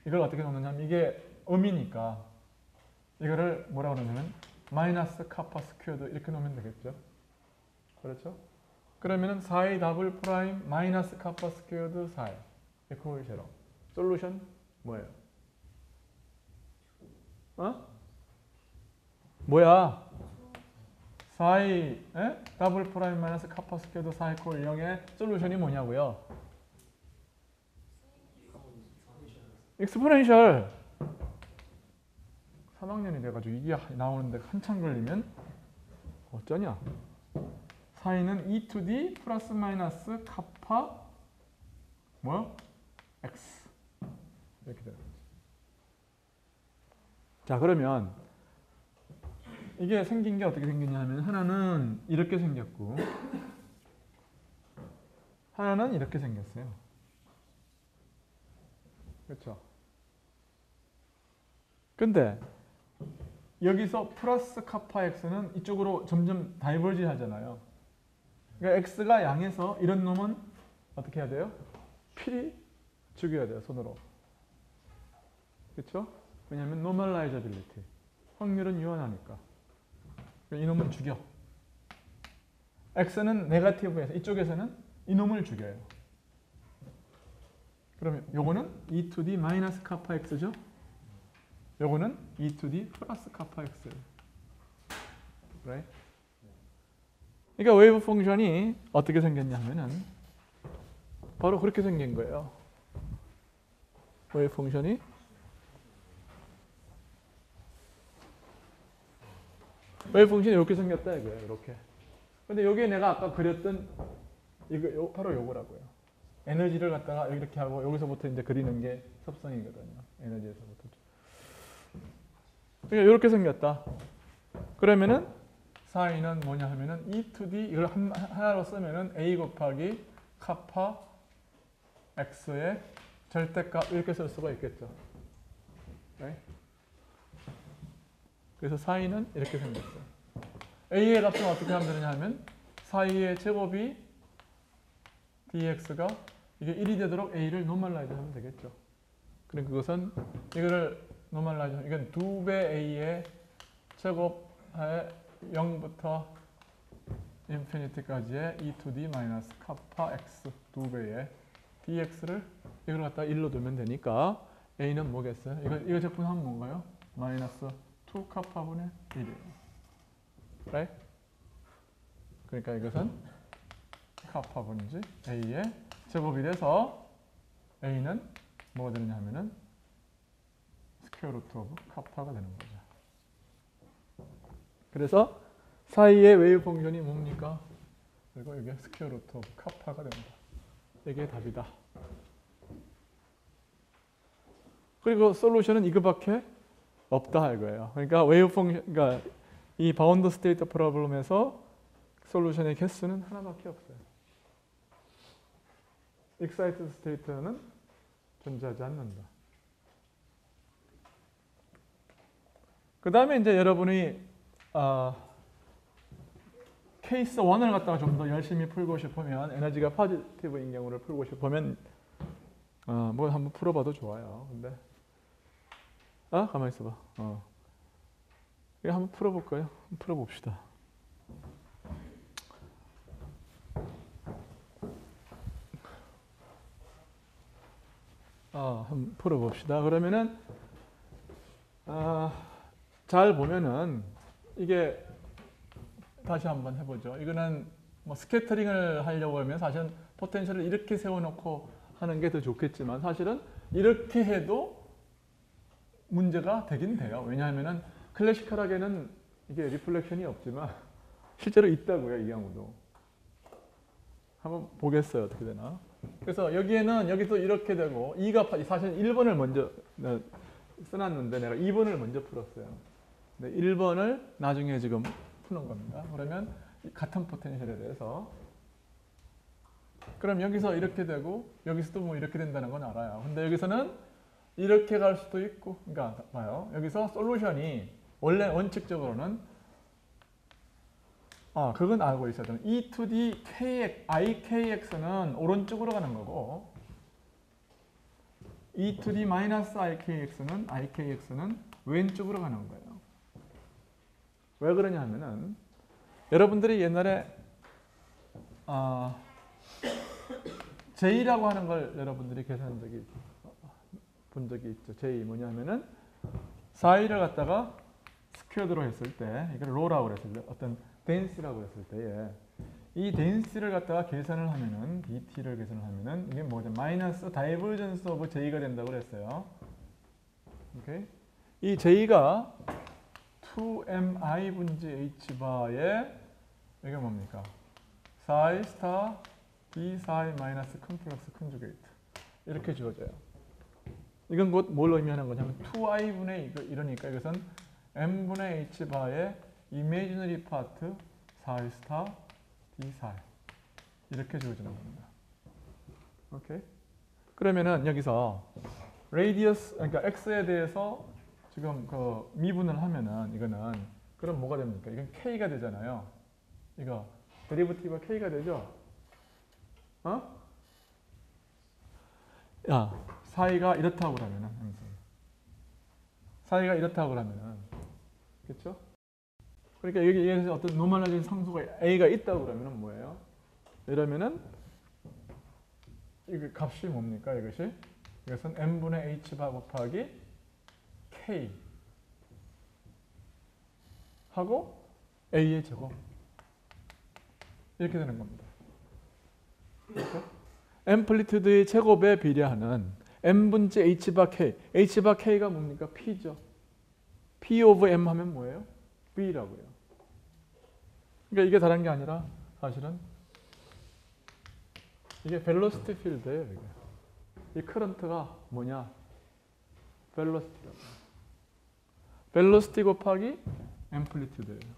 이걸 어떻게 놓느냐면 이게 음이니까 이거를 뭐라고 그러냐면 마이너스 카파 스퀘어드 이렇게 놓으면 되겠죠. 그렇죠? 그러면은 4의 더블 프라임 마이너스 카파 스퀘어드 4 이퀄 0. 솔루션 뭐예요? 뭐야? 4의 더블 프라임 마이너스 카파 스퀘어드 4 이퀄 0의 솔루션이 뭐냐고요? 익스포넨셜. 3학년이 돼가지고 이게 나오는데 한참 걸리면 어쩌냐? 4는 e to d 플러스 마이너스 카파 뭐요? x 이렇게 되는 거죠. 자, 그러면 이게 생긴 게 어떻게 생겼냐 하면 하나는 이렇게 생겼고 하나는 이렇게 생겼어요. 그렇죠? 근데 여기서 플러스 카파 x는 이쪽으로 점점 다이버지 하잖아요. 그러니까 x가 양에서 이런 놈은 어떻게 해야 돼요? 필히 죽여야 돼요. 손으로. 그렇죠? 왜냐하면 노멀라이저빌리티. 확률은 유한하니까. 이놈은 죽여. x는 네거티브에서 이쪽에서는 이놈을 죽여요. 그러면 요거는 e to d 마이너스 카파 x죠? 요거는 e to d 플러스 카파 x. Right? 그러니까 웨이브 펑션이 어떻게 생겼냐면은 바로 그렇게 생긴 거예요. 웨이브 펑션이 이렇게 생겼다 이거예요. 이렇게. 근데 여기에 내가 아까 그렸던 이거 바로 요거라고요. 에너지를 갖다가 이렇게 하고 여기서부터 이제 그리는 게 섭성이거든요. 에너지에서부터. 그러니까 이렇게 생겼다. 그러면은 사인은 뭐냐 하면은 e to d 이걸 하나로 쓰면은 a 곱하기 카파 x의 절대값 이렇게 쓸 수가 있겠죠. 네? 그래서 사인은 이렇게 생겼어요. a의 값은 어떻게 하면 되느냐 하면 4의 제곱이 dx가 이게 1이 되도록 a를 노멀라이즈 하면 되겠죠. 그럼 그것은 이거를 노멀라이즈 이건 2배 a의 제곱하에 0부터 인피니티까지의 e to d 마이너스 카파 x 2배의 dx를 이걸 갖다 1로 두면 되니까 a는 뭐겠어요? 이거 적분하면 뭔가요? 마이너스 2 카파분의 1이에요. right? 그러니까 이것은 카파분지 a의 제곱이 돼서 a는 뭐가 되느냐 하면은 스퀘어 루트 오브 카파가 되는 거죠. 그래서 사이의 웨이브 펑션이 뭡니까? 그리고 이게 스퀘어 루트 오브 카파가 됩니다. 이게 답이다. 그리고 솔루션은 이거밖에 없다 이거예요. 그러니까 웨이브 펑션, 그러니까 이 바운드 스테이트 프로블럼에서 솔루션의 개수는 하나밖에 없어요. 익사이트 스테이트는 존재하지 않는다. 그 다음에 이제 여러분이 케이스 1을 갖다가 좀 더 열심히 풀고 싶으면 에너지가 포지티브인 경우를 풀고 싶으면 뭐 한번 풀어봐도 좋아요. 근데 가만히 있어봐. 이거 한번 풀어볼까요? 한번 풀어봅시다. 한번 풀어봅시다. 그러면은 잘 보면은 이게 다시 한번 해보죠. 이거는 뭐 스캐터링을 하려고 하면 사실은 포텐셜을 이렇게 세워놓고 하는 게 더 좋겠지만 사실은 이렇게 해도 문제가 되긴 돼요. 왜냐하면은 클래시컬하게는 이게 리플렉션이 없지만 실제로 있다고요. 이 경우도. 한번 보겠어요. 어떻게 되나. 그래서 여기에는 여기도 이렇게 되고 2가 사실 1번을 먼저 써놨는데 내가 2번을 먼저 풀었어요. 근데 1번을 나중에 지금 푸는 겁니다. 그러면 같은 포텐셜에 대해서 그럼 여기서 이렇게 되고 여기서도 뭐 이렇게 된다는 건 알아요. 근데 여기서는 이렇게 갈 수도 있고 그러니까 봐요. 여기서 솔루션이 원래 원칙적으로는 그건 알고 있어야 돼요. e to d ikx는 오른쪽으로 가는 거고 e to the 마이너스 ikx는 왼쪽으로 가는 거예요. 왜 그러냐 하면은 여러분들이 옛날에 J라고 하는 걸 여러분들이 본 적이 있죠. J 뭐냐면은 4A를 갖다가 스퀘어드로 했을 때 이걸 로라고 했을 때 어떤 덴시라고 했을 때에 이 덴시를 갖다가 계산을 하면은 dt를 계산을 하면은 이게 뭐죠? 마이너스 다이버전스 오브 J가 된다고 그랬어요. 오케이? 이 J가 2mi 분지 h 바에 이게 뭡니까? 4i 스타 d 4i 마이너스 큰 플러스 컨주게이트 이렇게 주어져요. 이건 곧 뭘 의미하는 거냐면 2i분의 이러니까 이것은 m분의 h 바의 이미지너리 파트 4i 스타 d 4i 이렇게 주어지는 겁니다. 오케이? 그러면은 여기서 레디어스 그러니까 x에 대해서 지금 그 미분을 하면은 이거는 그럼 뭐가 됩니까? 이건 k가 되잖아요. 이거 데리버티브가 k가 되죠? 야, 사이가 이렇다고 그러면은 사이가 이렇다고 그러면은 그렇죠? 그러니까 여기에서 어떤 노멀라이징 상수가 a가 있다고 그러면은 뭐예요? 이러면은 이 값이 뭡니까? 이것은 n분의 h바 곱하기 k 하고 a의 제곱 이렇게 되는 겁니다. 그렇죠? 앰플리튜드의 제곱에 비례하는 m분지 h바 k h바 k가 뭡니까? p죠. p 오브 m 하면 뭐예요? b라고요. 그러니까 이게 다른 게 아니라 사실은 이게 벨로시티 필드예요. 이게. 이 커런트가 뭐냐? 벨로시티라고. 벨로시티 곱하기 앰플리튜드예요.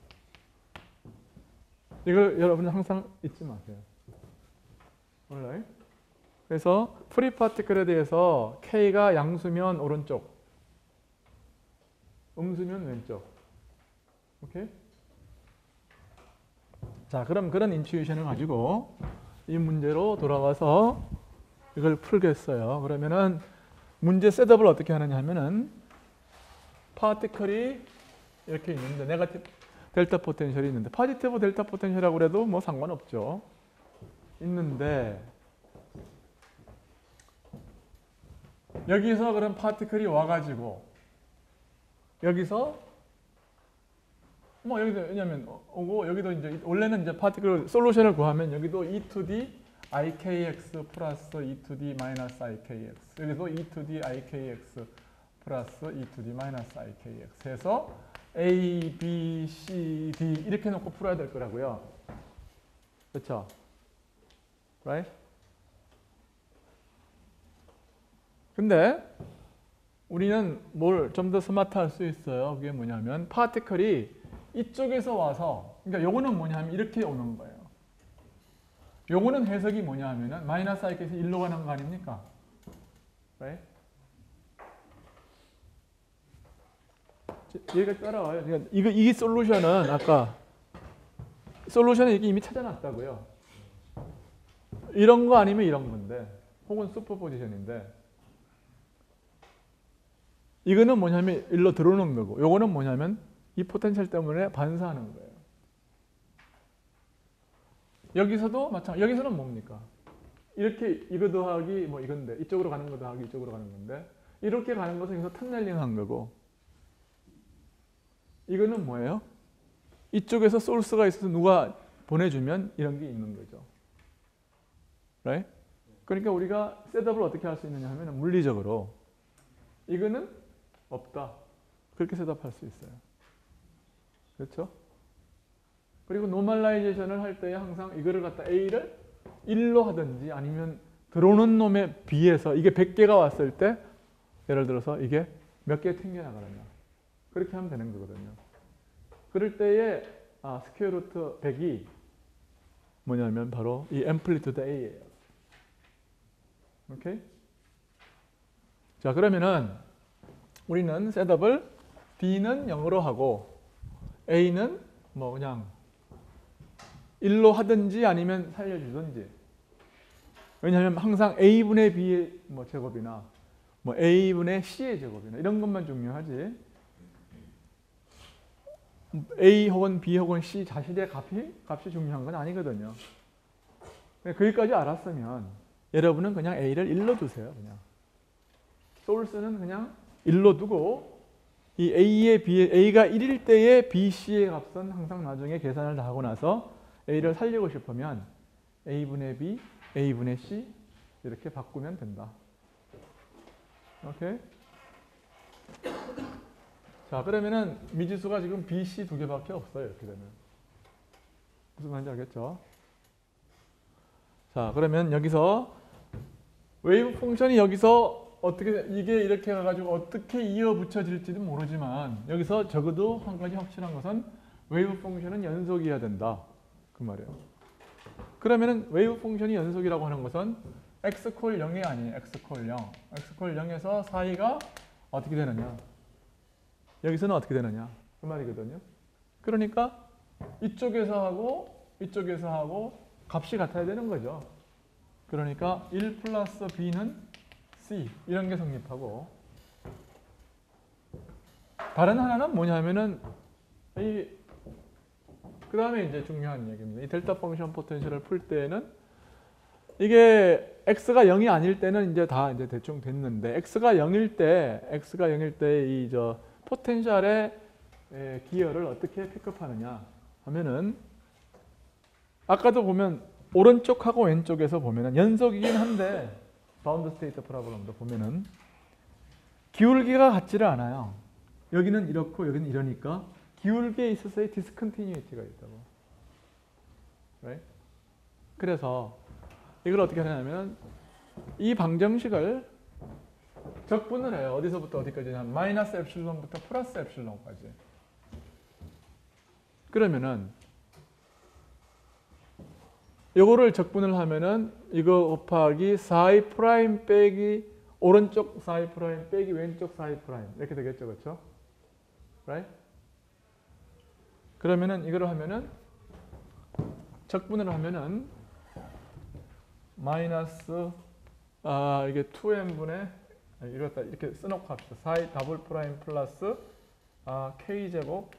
이걸 여러분 항상 잊지 마세요. alright? 그래서 프리 파티클에 대해서 K가 양수면 오른쪽, 음수면 왼쪽. 오케이? 자, 그럼 그런 인투이션을 가지고 이 문제로 돌아와서 이걸 풀겠어요. 그러면은 문제 셋업을 어떻게 하느냐 하면은 파티클이 이렇게 있는데 네거티브 델타 포텐셜이 있는데 포지티브 델타 포텐셜이라고 그래도 뭐 상관없죠. 있는데 여기서 그런 파티클이 와가지고 여기서 뭐 여기도 왜냐면 오고 여기도 이제 원래는 이제 파티클 솔루션을 구하면 여기도 e to the ikx 플러스 e to the 마이너스 ikx 여기도 e to the ikx 플러스 e to the 마이너스 ikx 해서 a, b, c, d 이렇게 놓고 풀어야 될 거라고요. 그렇죠? right? 근데 우리는 뭘 좀 더 스마트할 수 있어요. 그게 뭐냐면 파티클이 이쪽에서 와서 그러니까 요거는 뭐냐면 이렇게 오는 거예요. 요거는 해석이 뭐냐 하면은 마이너스 ik에서 1로 가는 거 아닙니까? right? 얘가 따라와요. 그러니까 이 솔루션은 아까 솔루션은 이게 이미 찾아놨다고요. 이런 거 아니면 이런 건데 혹은 슈퍼포지션인데 이거는 뭐냐면 일로 들어오는 거고 요거는 뭐냐면 이 포텐셜 때문에 반사하는 거예요. 여기서도 마찬가지. 여기서는 뭡니까? 이렇게 이거 더하기 뭐 이건데 이쪽으로 가는 거 더하기 이쪽으로 가는 건데 이렇게 가는 것은 여기서 턴넬링한 거고 이거는 뭐예요? 이쪽에서 소스가 있어서 누가 보내주면 이런 게 있는 거죠. right? 그러니까 우리가 셋업을 어떻게 할 수 있느냐 하면 물리적으로 이거는 없다. 그렇게 셋업할 수 있어요. 그렇죠? 그리고 노멀라이제이션을 할 때 항상 이거를 갖다 A를 1로 하든지 아니면 들어오는 놈에 비해서 이게 100개가 왔을 때 예를 들어서 이게 몇 개 튕겨나가느냐. 그렇게 하면 되는 거거든요. 그럴 때에 스퀘어 루트 100이 뭐냐면 바로 이 앰플리튜드 A예요. 오케이? 자, 그러면은 우리는 셋업을 D는 0으로 하고 A는 뭐 그냥 1로 하든지 아니면 살려주든지. 왜냐하면 항상 A분의 B의 뭐 제곱이나 뭐 a분의 c의 제곱이나 이런 것만 중요하지. a 혹은 b 혹은 c 자신의 값이 중요한 건 아니거든요. 거기까지 알았으면 여러분은 그냥 a를 1로 두세요. 그냥 소스는 그냥 1로 두고 이 a가 1일 때의 b, c의 값은 항상 나중에 계산을 다 하고 나서 a를 살리고 싶으면 a분의 b, a분의 c 이렇게 바꾸면 된다. 오케이? 자, 그러면은 미지수가 지금 b, c 두 개밖에 없어요. 이렇게 되면. 무슨 말인지 알겠죠? 자, 그러면 여기서 웨이브 펑션이 여기서 어떻게 이게 이렇게 가가지고 어떻게 이어 붙여질지는 모르지만 여기서 적어도 한 가지 확실한 것은 웨이브 펑션은 연속이어야 된다. 그 말이에요. 그러면은 웨이브 펑션이 연속이라고 하는 것은 x 콜 0이 아니에요. x 콜 0. x 콜 0에서 사이가 어떻게 되느냐? 여기서는 어떻게 되느냐? 그 말이거든요. 그러니까 이쪽에서 하고 값이 같아야 되는 거죠. 그러니까 1 플러스 b는 c 이런 게 성립하고 다른 하나는 뭐냐면은 그 다음에 이제 중요한 얘기입니다. 이 델타 펑션 포텐셜을 풀 때는 이게 x가 0이 아닐 때는 이제 다 이제 대충 됐는데 x가 0일 때 이 포텐셜의 기여를 어떻게 픽업하느냐 하면은 아까도 보면 오른쪽하고 왼쪽에서 보면은 연속이긴 한데 바운드 스테이트 프로블럼도 보면은 기울기가 같지를 않아요. 여기는 이렇고 여기는 이러니까 기울기에 있어서의 디스컨티뉴이티가 있다고. Right? 그래서 이걸 어떻게 하냐면 이 방정식을 적분을 해요. 어디서부터 어디까지냐? 마이너스 엡실론부터 플러스 엡실론까지. 그러면은 요거를 적분을 하면은 이거 곱하기 4i 프라임 빼기 오른쪽 4i 프라임 빼기 왼쪽 4i 프라임 이렇게 되겠죠, 그렇죠? Right? 그러면은 이거를 하면은 적분을 하면은 마이너스 이게 2n분의 이렇다 이렇게 써놓고 합시다. 4i 더블 프라임 플러스 k 제곱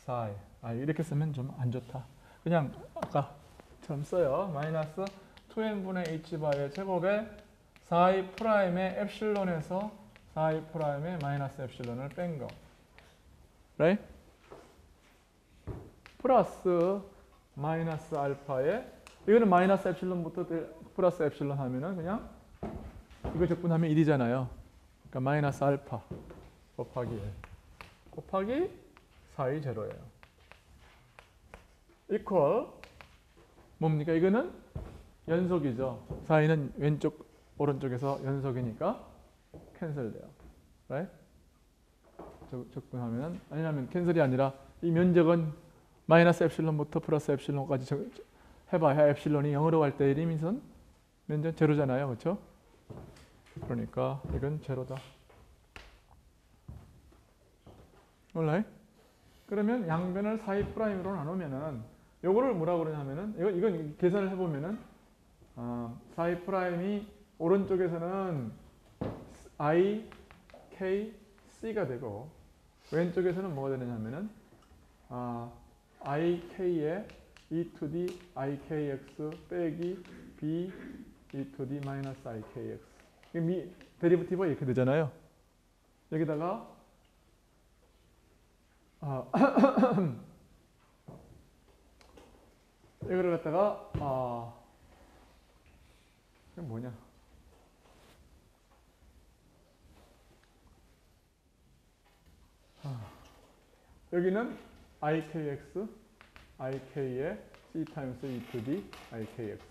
4i 이렇게 쓰면 좀 안 좋다. 그냥 아까처럼 써요. 마이너스 2n분의 h바의 제곱에 4i 프라임의 엡실론에서 4i 프라임의 마이너스 엡실론을 뺀 거. right? 플러스 마이너스 알파에 이거는 마이너스 엡실론부터 플러스 엡실론 하면은 그냥 이거 적분하면 1이잖아요. 그러니까 마이너스 알파 곱하기 1 곱하기 4이 제로예요. 이퀄 뭡니까? 이거는 연속이죠. 4이는 왼쪽 오른쪽에서 연속이니까 캔슬돼요. right? 적분하면 아니면 캔슬이 아니라 이 면적은 마이너스 엡실론부터 플러스 엡실론까지 해봐야 엡실론이 0으로 갈 때 리밋은 면적 제로잖아요. 그렇죠? 그러니까 이건 제로다. alright? 그러면 양변을 4'으로 나누면은 요거를 뭐라고 그러냐면은 이건 계산을 해보면은 4'이 오른쪽에서는 i, k, c가 되고 왼쪽에서는 뭐가 되느냐면은 i, k에 e to the i, kx 빼기 b e to the 마이너스 i, kx 데리버티브가 이렇게 되잖아요. 여기다가 이거를 갖다가 이게 뭐냐? 여기는 ikx, ik에 c 타임스 e to the ikx.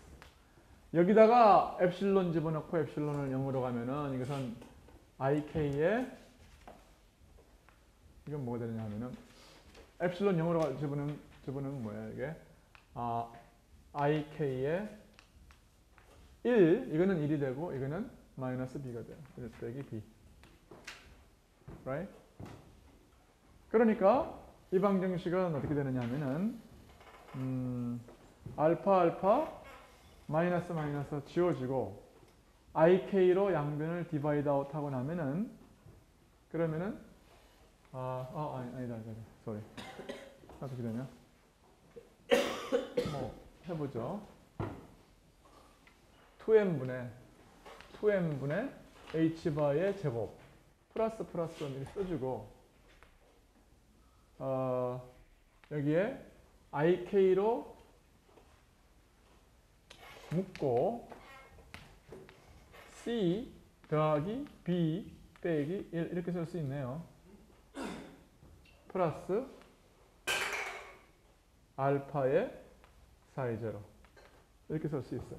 여기다가 엡실론 집어넣고 엡실론을 0으로 가면은 이것은 ik에 이건 뭐가 되느냐 하면은 엡실론 0으로 집어넣으면 뭐야 이게? ik에 1 이거는 1이 되고 이거는 마이너스 b가 돼요. 1 빼기 b. right? 그러니까 이 방정식은 어떻게 되느냐 하면은 알파 마이너스 지워지고 ik로 양변을 디바이드 아웃 하고 나면은 그러면은 아니다. sorry. 어떻게 되냐? 뭐 해보죠. 2n분의 h바의 제곱 플러스 이렇게 써주고 여기에 ik로 묶고 c 더하기 b 빼기 1 이렇게 쓸 수 있네요. 플러스 알파의 사이제로 이렇게 쓸 수 있어요.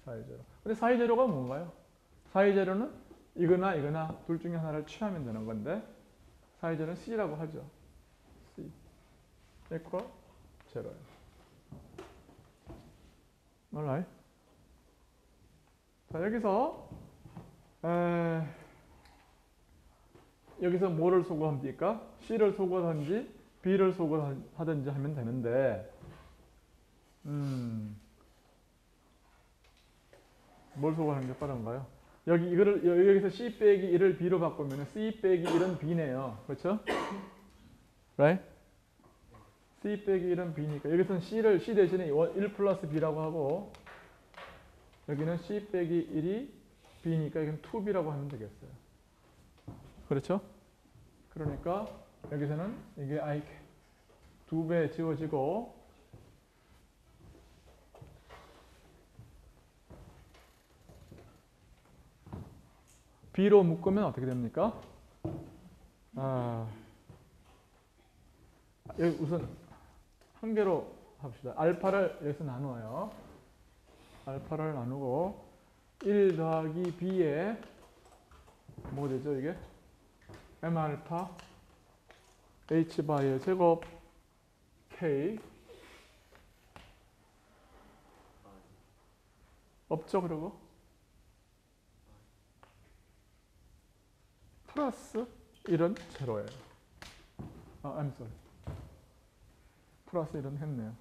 사이제로. 근데 사이제로가 뭔가요? 사이제로는 이거나 둘 중에 하나를 취하면 되는 건데 사이제로는 C라고 하죠. C. equal 제로예요. alright. 자, 여기서 뭐를 소거합니까? C를 소거하든지 B를 소거하든지 하면 되는데 뭘 소거하는 게 빠른가요? 여기서 C 빼기 1을 B로 바꾸면 C 빼기 1은 B네요. 그렇죠? right? C 빼기 1은 B니까 여기서는 C 대신에 1 플러스 B라고 하고 여기는 C 빼기 1이 B니까 이건 2B라고 하면 되겠어요. 그렇죠? 그러니까 여기서는 이게 IK 2배 지워지고 B로 묶으면 어떻게 됩니까? 여기 우선 한 개로 합시다. 알파를 여기서 나누어요. 알파를 나누고 1 더하기 B에 뭐가 되죠 이게? M알파 H바의 제곱 K 없죠 그러고? 플러스 1은 제로예요. I'm sorry. 플러스 1은 했네요.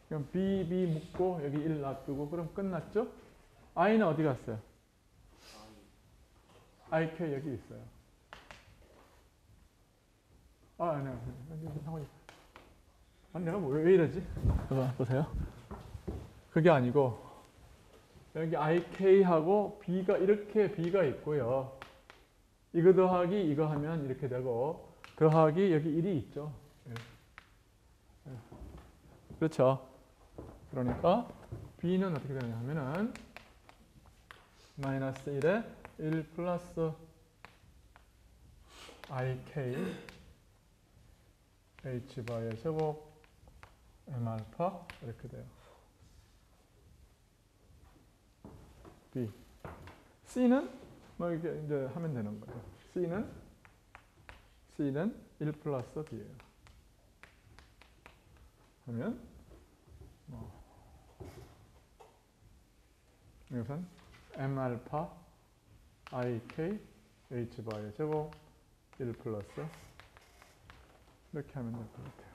그럼 B 묶고 여기 1 놔두고 그럼 끝났죠? I는 어디 갔어요? IK 여기 있어요. 내가 왜 이러지? 보세요. 그게 아니고 여기 IK하고 B가 이렇게 B가 있고요. 이거 더하기 이거 하면 이렇게 되고 더하기 여기 1이 있죠. 그렇죠. 그러니까 B는 어떻게 되냐 하면은 마이너스 1에 1 플러스 IK H바의 제곱 M알파 이렇게 돼요. B. C는 뭐 이렇게 이제 하면 되는 거예요. C는 1 플러스 B예요. 그러면 이것은 M알파 IK H바의 제곱 1 플러스 이렇게 하면 될 것 같아요.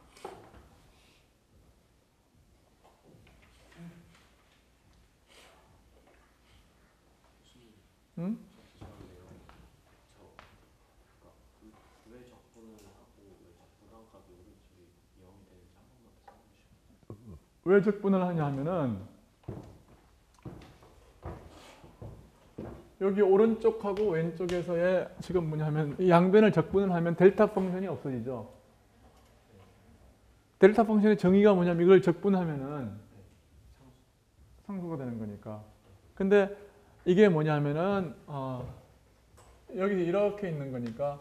응? 왜 적분을 하고 왜 적분한 값이 오른쪽이 0이 되는지 한 번만 더 설명해 주시면. 왜 적분을 하냐 하면은 여기 오른쪽하고 왼쪽에서의 지금 뭐냐면 이 양변을 적분을 하면 델타 펑션이 없어지죠. 델타 펑션의 정의가 뭐냐면 이걸 적분하면은 상수가 되는 거니까. 근데 이게 뭐냐면은 여기 이렇게 있는 거니까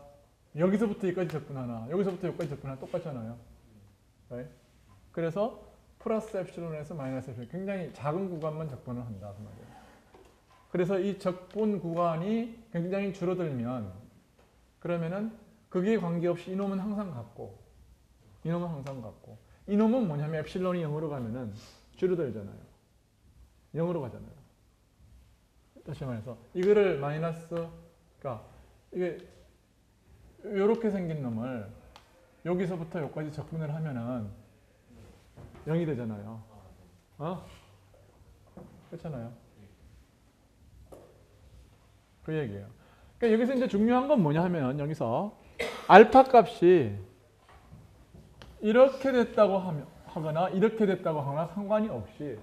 여기서부터 여기까지 적분하나 여기서부터 여기까지 적분하나 똑같잖아요. right? 그래서 플러스 엡실론에서 마이너스 엡실론 굉장히 작은 구간만 적분을 한다 그 말이에요. 그래서 이 적분 구간이 굉장히 줄어들면 그러면은 그게 관계없이 이놈은 항상 같고 이놈은 뭐냐면 엡실론이 0으로 가면은 줄어들잖아요. 0으로 가잖아요. 다시 말해서 이거를 그러니까 이게 이렇게 생긴 놈을 여기서부터 여기까지 적분을 하면은 0이 되잖아요. 그렇잖아요. 그 얘기예요. 그러니까 여기서 이제 중요한 건 뭐냐 하면 여기서 알파 값이 이렇게 됐다고 하거나 이렇게 됐다고 하거나 상관이 없이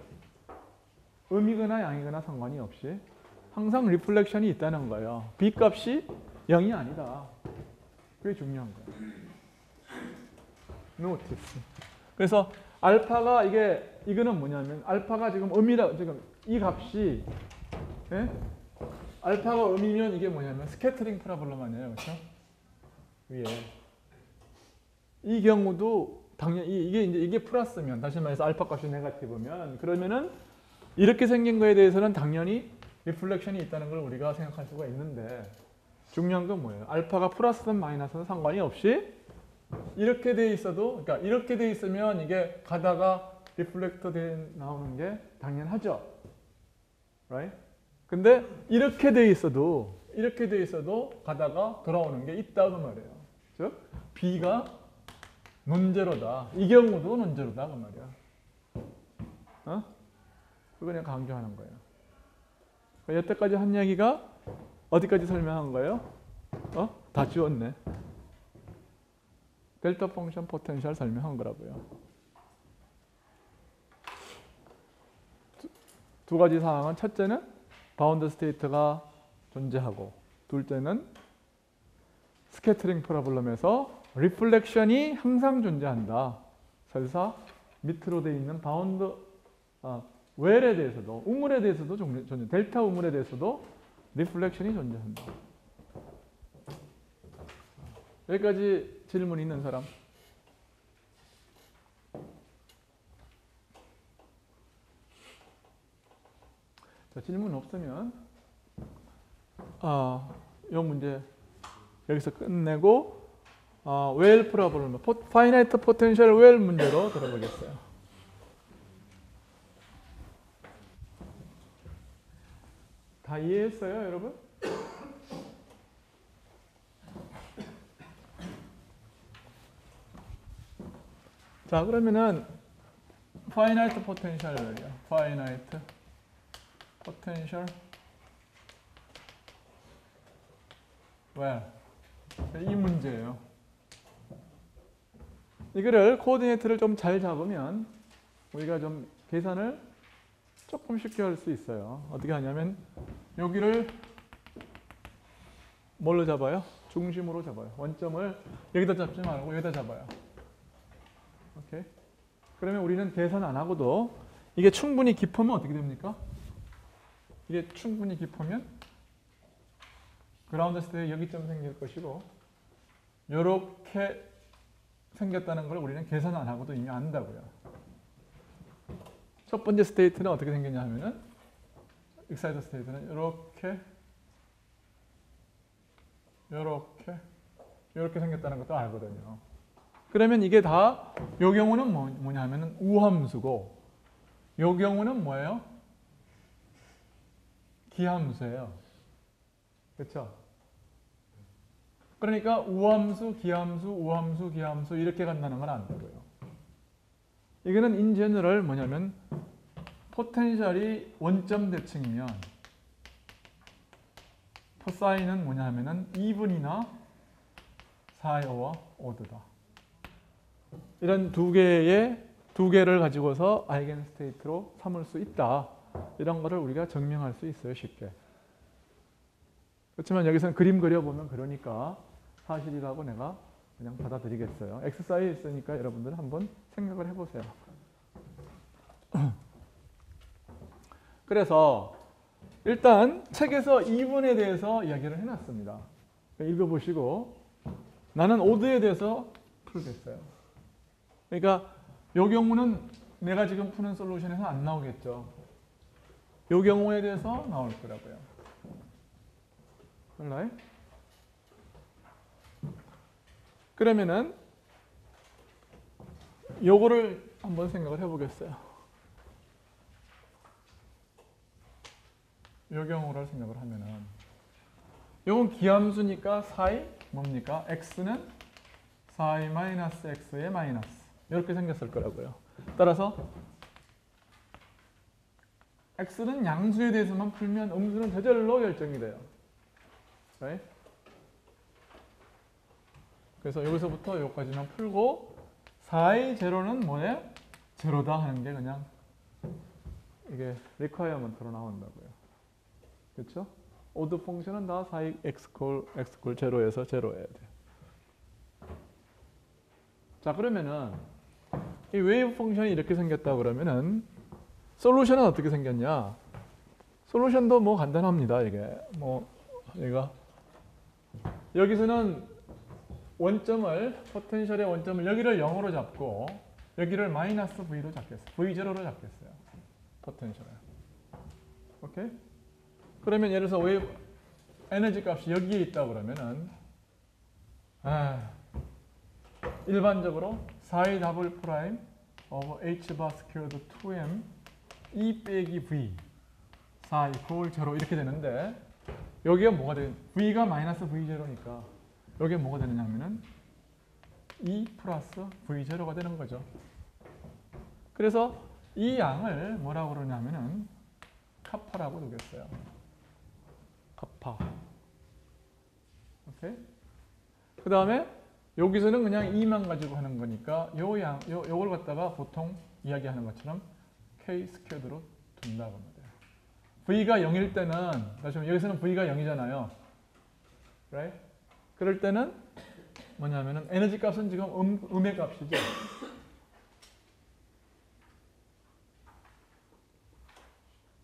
음이거나 양이거나 상관이 없이 항상 리플렉션이 있다는 거예요. B 값이 0이 아니다. 그게 중요한 거예요. 노티스. 그래서 알파가 이거는 뭐냐면 알파가 지금 지금 이 값이 예? 알파가 음이면 이게 뭐냐면 스캐터링 프라블럼 아니에요. 그렇죠? 위에. 이 경우도 당연히 이게 플러스면 다시 말해서 알파 값이 네거티브면 그러면은 이렇게 생긴 거에 대해서는 당연히 리플렉션이 있다는 걸 우리가 생각할 수가 있는데 중요한 건 뭐예요? 알파가 플러스든 마이너스든 상관이 없이 이렇게 돼 있어도 그러니까 이렇게 돼 있으면 이게 가다가 리플렉터 나오는 게 당연하죠. right? 근데 이렇게 돼 있어도 가다가 돌아오는 게 있다고 말이에요. 즉 B가 논제로다. 이 경우도 논제로다 그 말이야. 그거 그냥 강조하는 거예요. 여태까지 한 얘기가 어디까지 설명한 거예요? 다 지웠네. 델타 펑션 포텐셜 설명한 거라고요. 두 가지 상황은 첫째는 바운드 스테이트가 존재하고 둘째는 스캐터링 프로블럼에서 리플렉션이 항상 존재한다. 설사 밑으로 되어 있는 바운드 웰에 대해서도 우물에 대해서도 존재 델타 우물에 대해서도 리플렉션이 존재한다. 여기까지 질문 있는 사람? 자, 질문 없으면 이 문제 여기서 끝내고 웰 프로블럼, 파이나이트 포텐셜 웰 문제로 들어보겠어요. 다 이해했어요, 여러분? 자, 그러면은 파이나이트 포텐셜 웰이요. 파이나이트 포텐셜 웰. 이 문제예요. 이거를 코오디네이트를 좀 잘 잡으면 우리가 좀 계산을 조금 쉽게 할 수 있어요. 어떻게 하냐면 여기를 뭘로 잡아요? 중심으로 잡아요. 원점을 여기다 잡지 말고 여기다 잡아요. 오케이. 그러면 우리는 계산 안 하고도 이게 충분히 깊으면 어떻게 됩니까? 이게 충분히 깊으면 그라운드 스테이트 여기쯤 생길 것이고 이렇게 생겼다는 걸 우리는 계산 안 하고도 이미 안다고요. 첫 번째 스테이트는 어떻게 생겼냐 하면은 익사이트 스테이트는 이렇게 생겼다는 것도 알거든요. 그러면 이게 다 이 경우는 뭐냐 하면은 우함수고 이 경우는 뭐예요? 기함수예요. 그렇죠? 그러니까 우함수, 기함수, 우함수, 기함수 이렇게 간다는 건 안 되고요. 이거는 인 제너럴 뭐냐면 포텐셜이 원점 대칭이면 포사인은 뭐냐 하면은 이분이나 사이어와 오드다. 이런 두 개를 가지고서 아이겐 스테이트로 삼을 수 있다. 이런 거를 우리가 증명할 수 있어요, 쉽게. 그렇지만 여기서는 그림 그려보면 그러니까 사실이라고 내가 그냥 받아들이겠어요. 엑서사이즈 있으니까 여러분들 한번 생각을 해보세요. 그래서 일단 책에서 이분에 대해서 이야기를 해놨습니다. 읽어보시고 나는 오드에 대해서 풀겠어요. 그러니까 이 경우는 내가 지금 푸는 솔루션에서 안 나오겠죠. 이 경우에 대해서 나올 거라고요. 알라이? 그러면은 요거를 한번 생각을 해보겠어요. 요 경우를 생각을 하면은 요건 기함수니까 사이 뭡니까? x는 사이 마이너스 x의 마이너스 이렇게 생겼을 거라고요. 따라서 x는 양수에 대해서만 풀면 음수는 저절로 결정이 돼요. right? 그래서 여기서부터 여기까지만 풀고 4의 제로는 뭐예요? 제로다 하는 게 그냥 이게 requirement로 나온다고요. 그렇죠? 오드 펑션은 다 4의 x 제로에서 제로여야 돼요. 자, 그러면은 이 웨이브 펑션이 이렇게 생겼다 그러면은 솔루션은 어떻게 생겼냐? 솔루션도 뭐 간단합니다. 이게 뭐 얘가 여기서는 원점을 포텐셜의 원점을 여기를 0으로 잡고 여기를 마이너스 V로 잡겠어요. V0로 잡겠어요. 포텐셜을. 오케이? 그러면 예를 들어서 웨이브 에너지 값이 여기에 있다 그러면은 일반적으로 4의 더블 프라임 오버 h 바 스퀘어드 2m E 빼기 V 4 이퀄 0 이렇게 되는데 여기가 뭐가 되는 V가 마이너스 V0니까 여기에 뭐가 되느냐면은 E 플러스 V0가 되는 거죠. 그래서 이 양을 뭐라고 그러냐면은 카파라고 두겠어요. 카파. 오케이? 그 다음에 여기서는 그냥 2만 가지고 하는 거니까 요걸 갖다가 보통 이야기하는 것처럼 K 스퀘어드로 둔다고 합니다. V가 0일 때는, 여기서는 V가 0이잖아요. right? 그럴 때는 뭐냐면은 에너지 값은 지금 음의 값이죠.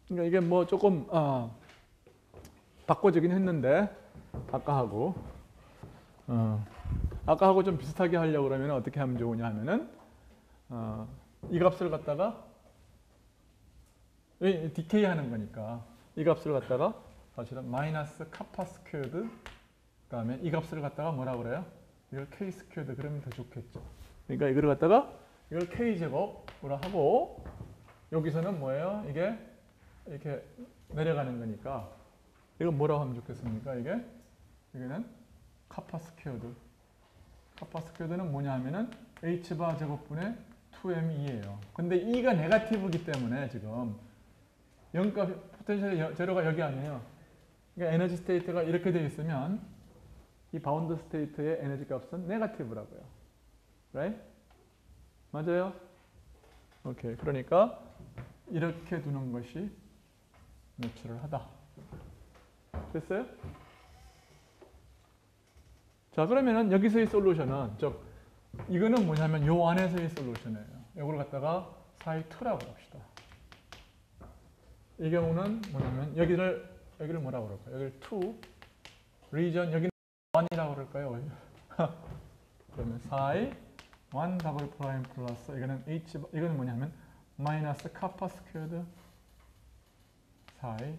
그러니까 이게 뭐 조금 바꿔지긴 했는데 아까하고 좀 비슷하게 하려고 그러면 어떻게 하면 좋으냐 하면은 이 값을 갖다가 디케이 하는 거니까 이 값을 갖다가 사실은 마이너스 카파 스퀘어드 그다음에 이 값을 갖다가 뭐라 그래요? 이걸 k 스퀘어드 그러면 더 좋겠죠. 그러니까 이걸 갖다가 이걸 k 제곱으로 하고 여기서는 뭐예요? 이게 이렇게 내려가는 거니까 이거 뭐라고 하면 좋겠습니까? 이게는 카파 스퀘어드. 카파 스퀘어드는 뭐냐 하면은 h바 제곱분의 2m이에요. 근데 e가 네거티브이기 때문에 지금 0값 포텐셜이 제로가 여기 아니에요. 그러니까 에너지 스테이트가 이렇게 되어 있으면 이 바운드 스테이트의 에너지 값은 네거티브라고요. right? 맞아요? 오케이. 그러니까 이렇게 두는 것이 내추럴하다. 됐어요? 자, 그러면은 여기서의 솔루션은 이거는 뭐냐면 요 안에서의 솔루션이에요. 이걸 갖다가 4의 2라고 합시다. 이 경우는 뭐냐면 여기를 뭐라고 그럴까요? 여기를 2, 리전 여기는 1이라고 그럴까요? 그러면 4의 1 더블 프라임 플러스 이거는 뭐냐면 마이너스 카파 스퀘어드 4의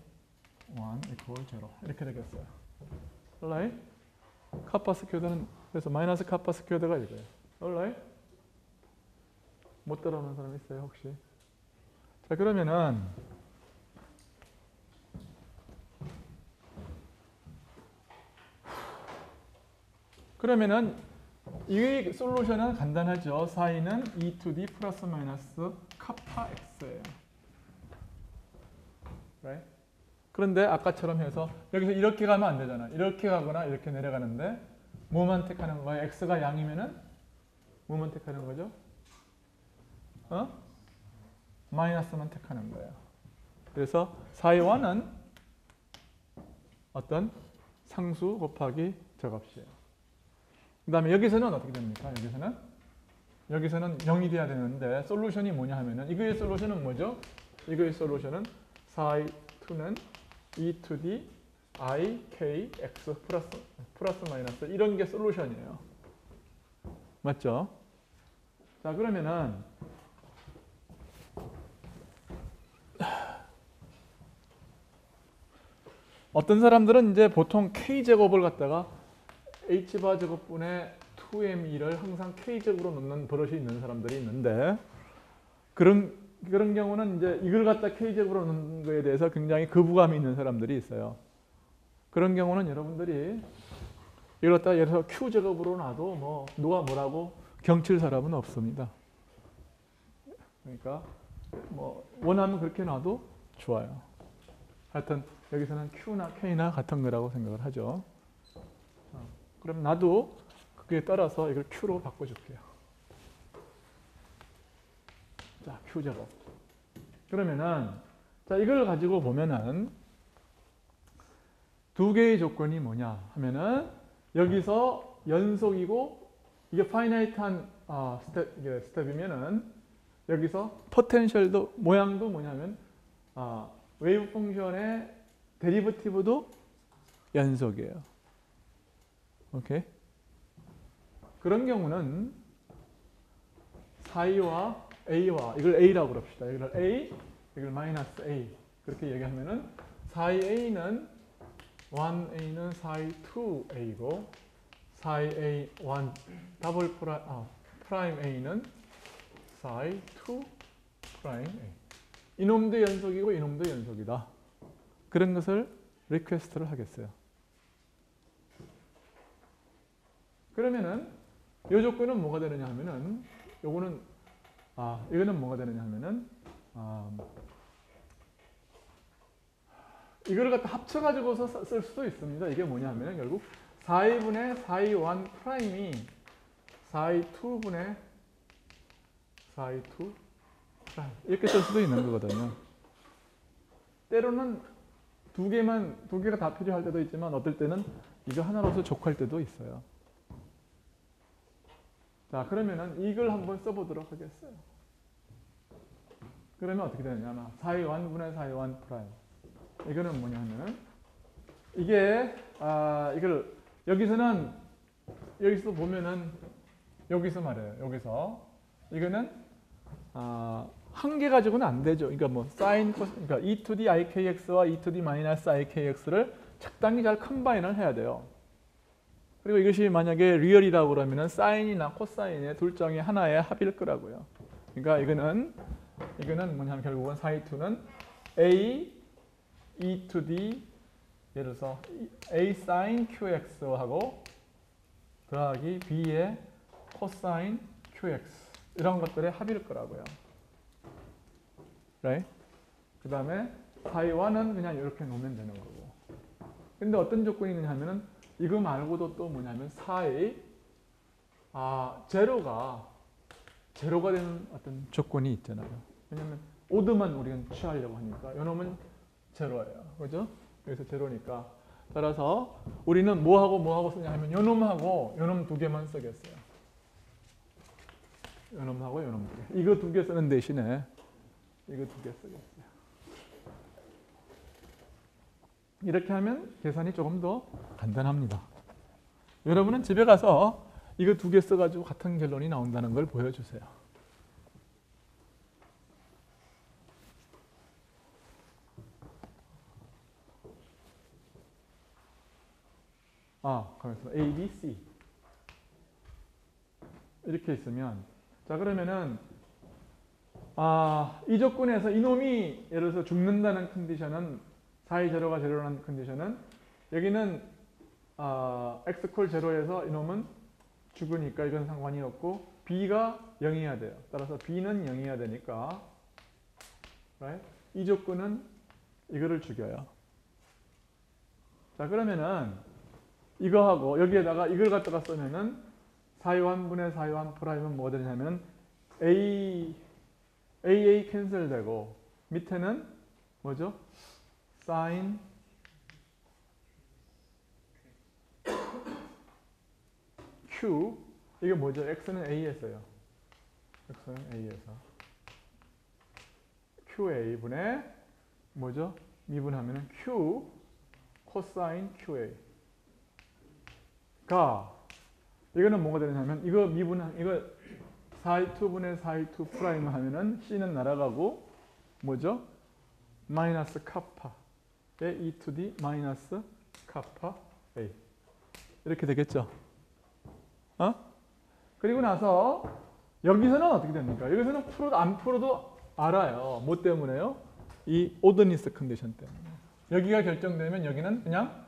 1 이퀄 0 이렇게 되겠어요. alright? 카파 스퀘어드는 그래서 마이너스 카파 스퀘어드가 이거예요. alright? 못 따라오는 사람 있어요 혹시? 자, 그러면은 이 솔루션은 간단하죠. 사인은 e to d 플러스 마이너스 카파 x예요. right? 그런데 아까처럼 해서 여기서 이렇게 가면 안 되잖아. 이렇게 가거나 이렇게 내려가는데 뭐만 택하는 거예요? x가 양이면은 뭐만 택하는 거죠? 마이너스만 택하는 거예요. 그래서 4의 1은 어떤 상수 곱하기 저 값이에요. 그 다음에 여기서는 어떻게 됩니까? 여기서는 0이 돼야 되는데 솔루션이 뭐냐 하면은 이거의 솔루션은 뭐죠? 이거의 솔루션은 4의 2는 e to d i k x 플러스 마이너스 이런 게 솔루션이에요. 맞죠? 자, 그러면은 어떤 사람들은 이제 보통 k제곱을 갖다가 h바 제곱분의 2m을 항상 k제곱으로 넣는 버릇이 있는 사람들이 있는데 그런 경우는 이제 이걸 갖다 k제곱으로 넣는 거에 대해서 굉장히 거부감이 있는 사람들이 있어요. 그런 경우는 여러분들이 이걸 갖다 예를 들어서 q제곱으로 놔도 뭐 누가 뭐라고 경칠 사람은 없습니다. 그러니까 뭐 원하면 그렇게 놔도 좋아요. 하여튼 여기서는 Q나 K나 같은 거라고 생각을 하죠. 그럼 나도 그게 따라서 이걸 Q로 바꿔줄게요. 자, Q 제곱. 그러면은 자, 이걸 가지고 보면은 두 개의 조건이 뭐냐 하면은 여기서 연속이고 이게 파이나이트한 스텝이면은 여기서 포텐셜도 모양도 뭐냐면 웨이브 펑션의 데리버티브도 연속이에요. 오케이? 그런 경우는 사이와 A와 이걸 A라고 그럽시다. 이걸 A, 이걸 마이너스 A 그렇게 얘기하면은 사이 A는 1A는 사이 2A고 사이 A1 더블 프라임 A는 사이 2 프라임 A. 이놈도 연속이고 이놈도 연속이다. 그런 것을 리퀘스트를 하겠어요. 그러면은 이 조건은 뭐가 되느냐 하면은 요거는 이거는 뭐가 되느냐 하면은 이거를 갖다 합쳐가지고서 쓸 수도 있습니다. 이게 뭐냐 하면 결국 4분의 4 1 프라임이 4 2분의 4 2 프라임 이렇게 쓸 수도 있는 거거든요. 때로는 두 개가 다 필요할 때도 있지만 어떨 때는 이거 하나로서 족할 때도 있어요. 자, 그러면은 이걸 한번 써보도록 하겠어요. 그러면 어떻게 되느냐? 4 1분의 4 1 프라임. 이거는 뭐냐면 이게 이걸 여기서 보면은 여기서 말해요. 여기서 이거는 한 개 가지고는 안 되죠. 그러니까 뭐 사인 그러니까 e to the ikx와 e to the 마이너스 ikx를 적당히 잘 컴바인을 해야 돼요. 그리고 이것이 만약에 리얼이라고 그러면은 사인이나 코사인의 둘 중에 하나의 합일 거라고요. 그러니까 이거는 뭐냐면 결국은 사이 2는 a e to the 예를 들어서 a sin qx하고 더하기 b의 코사인 qx 이런 것들의 합일 거라고요. right? 그 다음에 사이 1은 그냥 이렇게 놓으면 되는 거고. 근데 어떤 조건이 있느냐 하면은 이거 말고도 또 뭐냐면 사이 제로가 되는 어떤 조건이 있잖아요. 왜냐면 오드만 우리가 취하려고 하니까 요놈은 제로예요. 그죠? 여기서 제로니까. 따라서 우리는 뭐하고 쓰냐 하면 요놈하고 요놈 두 개만 쓰겠어요. 요놈하고 요놈 두 개. 이거 두 개 쓰는 대신에 이거 두 개 쓰겠어요. 이렇게 하면 계산이 조금 더 간단합니다. 여러분은 집에 가서 이거 두 개 써가지고 같은 결론이 나온다는 걸 보여주세요. 가만있어. A, B, C 이렇게 있으면 자 그러면은 이 조건에서 이놈이 예를 들어서 죽는다는 컨디션은 사이 제로가 제로라는 컨디션은 여기는 x 콜 제로에서 이놈은 죽으니까 이건 상관이 없고 b가 0이어야 돼요. 따라서 b는 0이어야 되니까 right? 이 조건은 이거를 죽여요. 자 그러면은 이거하고 여기에다가 이걸 갖다가 쓰면은 4분의 4 1 프라임은 뭐가 되냐면 a 캔슬되고 밑에는 뭐죠? sin q 이게 뭐죠? x는 a에서요. x는 a에서 qa분의 뭐죠? 미분하면은 q 코사인 qa 가 이거는 뭐가 되냐면 이거 미분한 이거 4분의 4 2 프라임 하면은 c는 날아가고 뭐죠? 마이너스 카파의 e to the 마이너스 카파 a 이렇게 되겠죠? 그리고 나서 여기서는 어떻게 됩니까? 여기서는 풀어도 안 풀어도 알아요. 뭐 때문에요? 이 오드니스 컨디션 때문에. 여기가 결정되면 여기는 그냥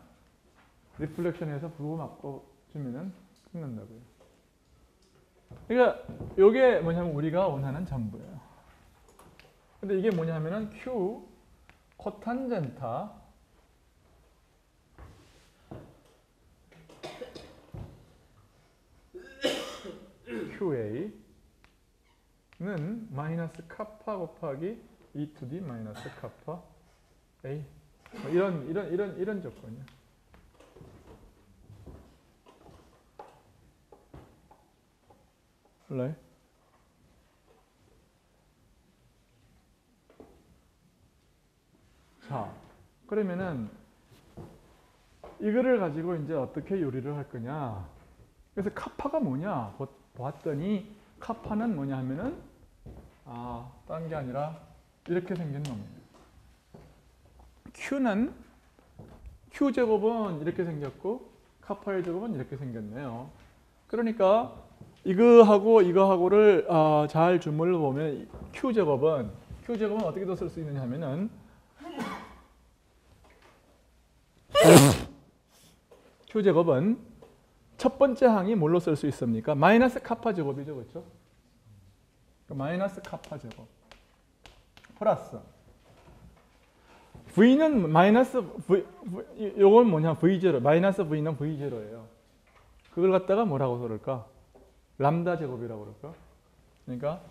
리플렉션에서 부고 맞고 주면은 끝난다고요. 그러니까 이게 뭐냐면 우리가 원하는 전부예요. 근데 이게 뭐냐면은 Q 코탄젠타 QA는 마이너스 카파 곱하기 E to D 마이너스 카파 A 뭐 이런 조건이야. right? 자, 그러면은 이거를 가지고 이제 어떻게 요리를 할 거냐? 그래서 카파가 뭐냐? 봤더니 카파는 뭐냐 하면은 다른 게 아니라 이렇게 생긴 놈이에요. Q 제곱은 이렇게 생겼고 카파의 제곱은 이렇게 생겼네요. 그러니까 이거하고를 잘 주물러 보면 Q 제곱은 어떻게 더 쓸 수 있느냐 하면은 Q 제곱은 첫 번째 항이 뭘로 쓸 수 있습니까? 마이너스 카파 제곱이죠, 그렇죠? 마이너스 카파 제곱 플러스 V는 마이너스 V, 요건 뭐냐? V0, 마이너스 V는 V0예요. 그걸 갖다가 뭐라고 그럴까? 람다 제곱이라고 그럴까? 그러니까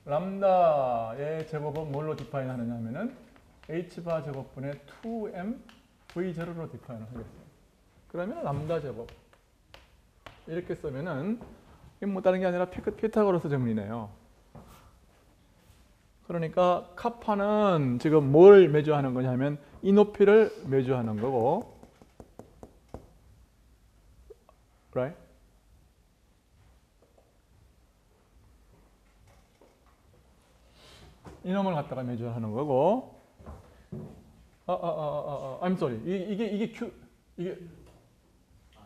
람다의 제곱은 뭘로 디파인 하느냐 하면은 H바 제곱분의 2M V0로 디파인을 하겠어요. 그러면 람다 제곱 이렇게 쓰면은 이게 뭐 다른 게 아니라 피타고라스 정리네요. 그러니까 카파는 지금 뭘 매주하는 거냐면 이 높이를 매주하는 거고, right? 이놈을 갖다가 매주하는 거고, I'm sorry. 이게 Q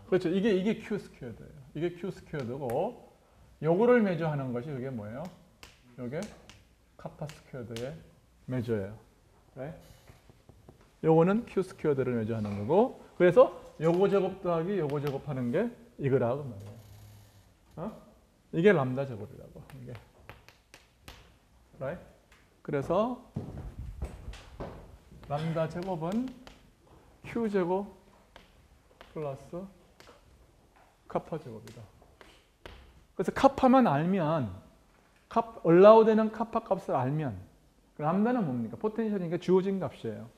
그렇죠. 이게 Q 스퀘어드예요. 이게 Q 스퀘어드고, 요거를 매주하는 것이 이게 뭐예요? 요게 카파 스퀘어드의 매저예요. right? 요거는 Q 스퀘어드를 매주하는 거고, 그래서 요거 제곱 더하기 요거 제곱하는 게 이거라고 말해요. 이게 람다 제곱이라고. 이게. right? 그래서 람다 제곱은 Q 제곱 플러스 카파 제곱이다. 그래서 카파만 알면 얼라우되는 카파 값을 알면 람다는 뭡니까? 포텐셜이니까 주어진 값이에요.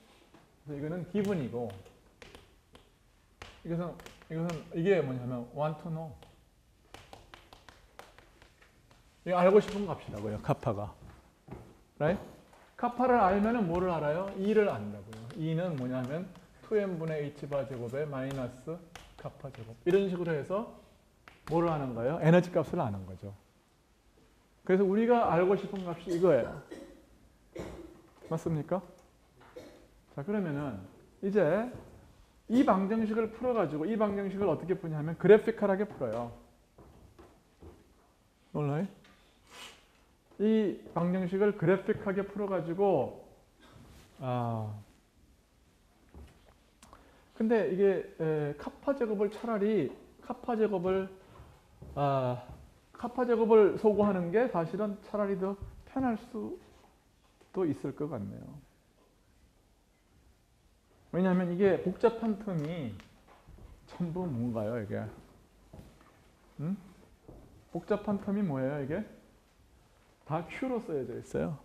그래서 이거는 기분이고 이게 뭐냐면 want to know. 이거 알고 싶은 값이라고요. 카파가. right? 카파를 알면은 뭐를 알아요? 2를 안다고요. 2는 뭐냐면 2n분의 h바 제곱에 마이너스 카파 제곱. 이런 식으로 해서 뭐를 아는 거예요? 에너지 값을 아는 거죠. 그래서 우리가 알고 싶은 값이 이거예요. 맞습니까? 자, 그러면은 이제 이 방정식을 풀어가지고 이 방정식을 어떻게 푸냐면 그래피컬하게 풀어요. 몰라요? 이 방정식을 그래픽하게 풀어가지고 근데 이게 카파 제곱을 차라리 카파 제곱을 소구하는 게 사실은 차라리 더 편할 수도 있을 것 같네요. 왜냐하면 이게 복잡한 텀이 전부 뭔가요, 이게? 복잡한 텀이 뭐예요, 이게? 다 Q로 써져 있어요.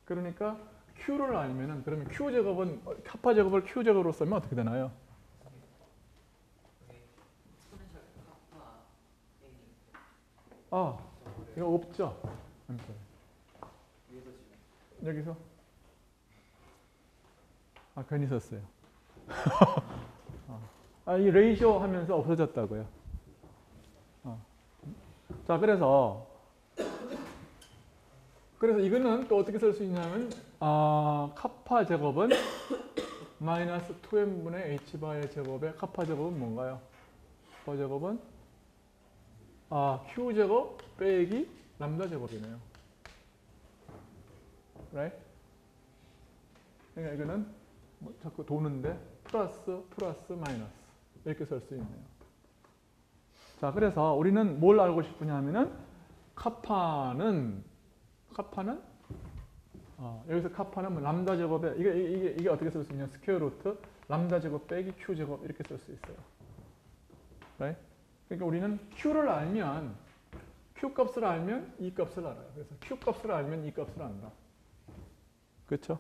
그러니까 Q를 알면은 그러면 Q 제곱은 카파 제곱을 Q 제곱으로 쓰면 어떻게 되나요? 이거 없죠? 여기서? 괜히 썼어요. 이 레이쇼 하면서 없어졌다고요. 자, 그래서 이거는 또 어떻게 쓸 수 있냐면 카파 제곱은 마이너스 2n분의 h바의 제곱에 카파 제곱은 뭔가요? 카파 제곱은 q 제곱 빼기 람다 제곱이네요. right? 그러니까 이거는 뭐 자꾸 도는데 플러스 마이너스 이렇게 쓸 수 있네요. 자, 그래서 우리는 뭘 알고 싶으냐 하면은 카파는 여기서 카파는 뭐 람다 제곱에 이게 어떻게 쓸 수 있냐? 스퀘어 루트 람다 제곱 빼기 q 제곱 이렇게 쓸 수 있어요. right? 그러니까 우리는 q를 알면 q 값을 알면 이 값을 알아요. 그래서 q 값을 알면 이 값을 안다. 그렇죠?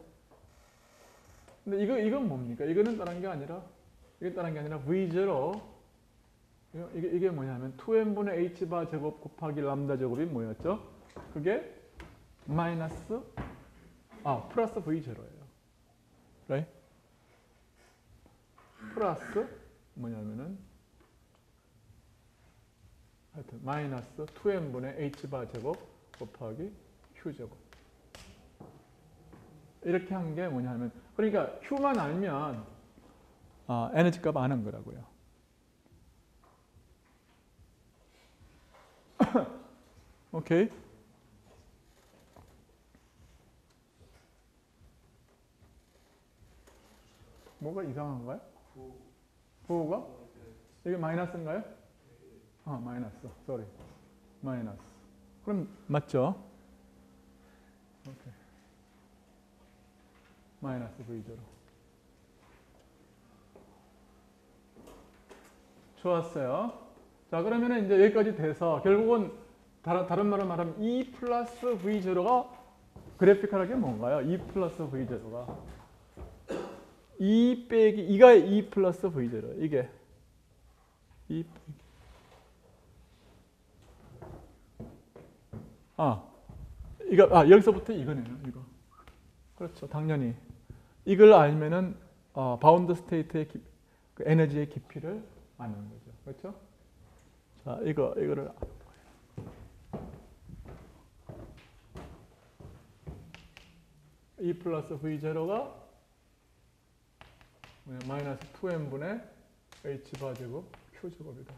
근데 이건 뭡니까? 이거는 다른 게 아니라 v0 이게 뭐냐면 2n분의 h바 제곱 곱하기 람다 제곱이 뭐였죠? 그게 플러스 v0예요. right? 플러스 뭐냐면은 하여튼 마이너스 2n분의 h바 제곱 곱하기 q제곱 이렇게 한 게 뭐냐면 그러니까 q만 알면 에너지 값 아는 거라고요. 오케이. 뭐가 이상한가요? 부호가? 이게 마이너스인가요? 마이너스. sorry. 마이너스. 그럼 맞죠? 오케이. 마이너스 V0. 좋았어요. 자, 그러면은 이제 여기까지 돼서 결국은 다른 말로 말하면 E 플러스 V0가 그래피컬하게 뭔가요? E 플러스 V0가 E 빼기 이가 E 플러스 V0 이게 E 빼기 여기서부터 이거네요. 이거 그렇죠. 당연히 이걸 알면은 바운드 스테이트의 그 에너지의 깊이를 아는 거죠. 그렇죠? 자, 이거를 E 플러스 V0가 마이너스 2n분의 h바 제곱 q제곱이다.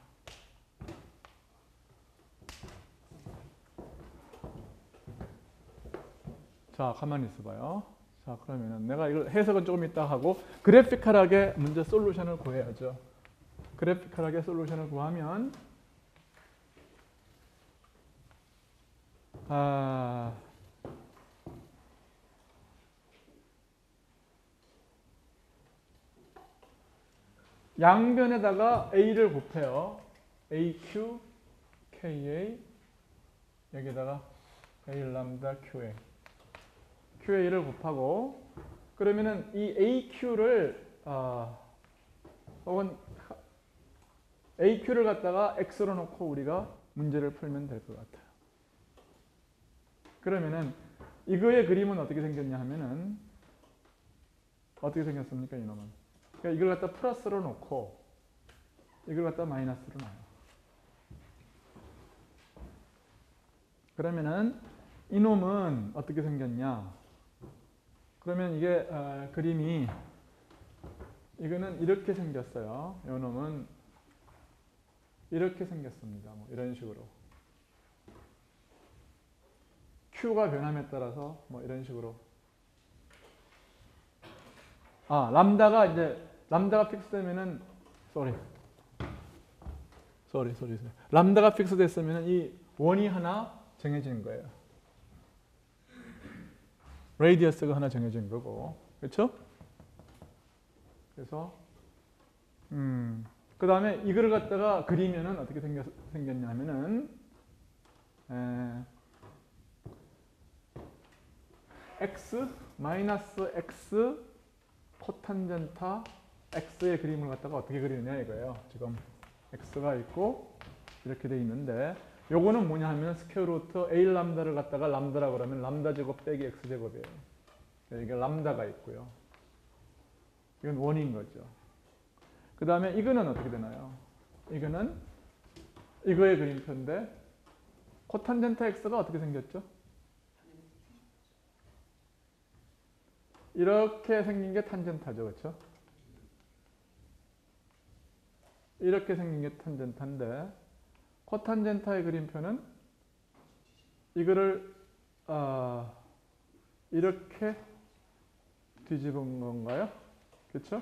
자, 가만히 있어봐요. 자, 그러면은 내가 이걸 해석은 조금 이따 하고 그래피컬하게 문제 솔루션을 구해야죠. 그래피컬하게 솔루션을 구하면 양변에다가 a를 곱해요. aq, ka 여기다가 a 람다 qa qa를 곱하고 그러면은 이 aq를 혹은 aq를 갖다가 x로 놓고 우리가 문제를 풀면 될 것 같아요. 그러면은 이거의 그림은 어떻게 생겼냐 하면은 어떻게 생겼습니까 이놈은? 그러니까 이걸 갖다 플러스로 놓고 이걸 갖다 마이너스로 놔요. 그러면은 이놈은 어떻게 생겼냐? 그러면 이게 그림이 이거는 이렇게 생겼어요. 이놈은 이렇게 생겼습니다. 뭐 이런 식으로. Q가 변함에 따라서 뭐 이런 식으로. 람다가 픽스되면은 람다가 픽스됐으면은 이 원이 하나 정해지는 거예요. 레이디어스가 하나 정해진 거고. 그렇죠? 그래서 그 다음에 이걸 갖다가 그리면은 어떻게 생겼냐 하면은 x 마이너스 x 코탄젠타 x의 그림을 갖다가 어떻게 그리느냐 이거예요. 지금 x가 있고 이렇게 돼 있는데 요거는 뭐냐 하면 스퀘어 루트 a 람다를 갖다가 람다라고 그러면 람다 제곱 빼기 x 제곱이에요. 이게 람다가 있고요. 이건 원인 거죠. 그 다음에 이거는 어떻게 되나요? 이거는 이거의 그림표인데 코탄젠타 x가 어떻게 생겼죠? 이렇게 생긴 게 탄젠타죠. 그렇죠? 이렇게 생긴 게 탄젠타인데 코탄젠타의 그림표는 이거를 이렇게 뒤집은 건가요? 그렇죠?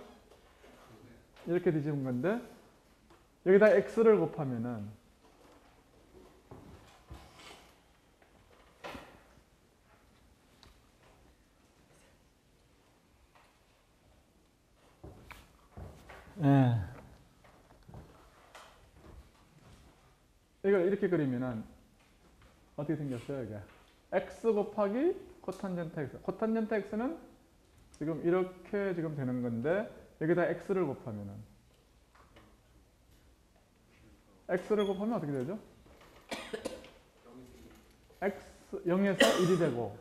이렇게 뒤집은 건데 여기다 x를 곱하면은 예. 이걸 이렇게 그리면은 어떻게 생겼어요, 이게? x 곱하기 코탄젠트 x. 코탄젠트 x는 지금 이렇게 지금 되는 건데 여기다 x를 곱하면은 x를 곱하면 어떻게 되죠? x 0에서 1이 되고,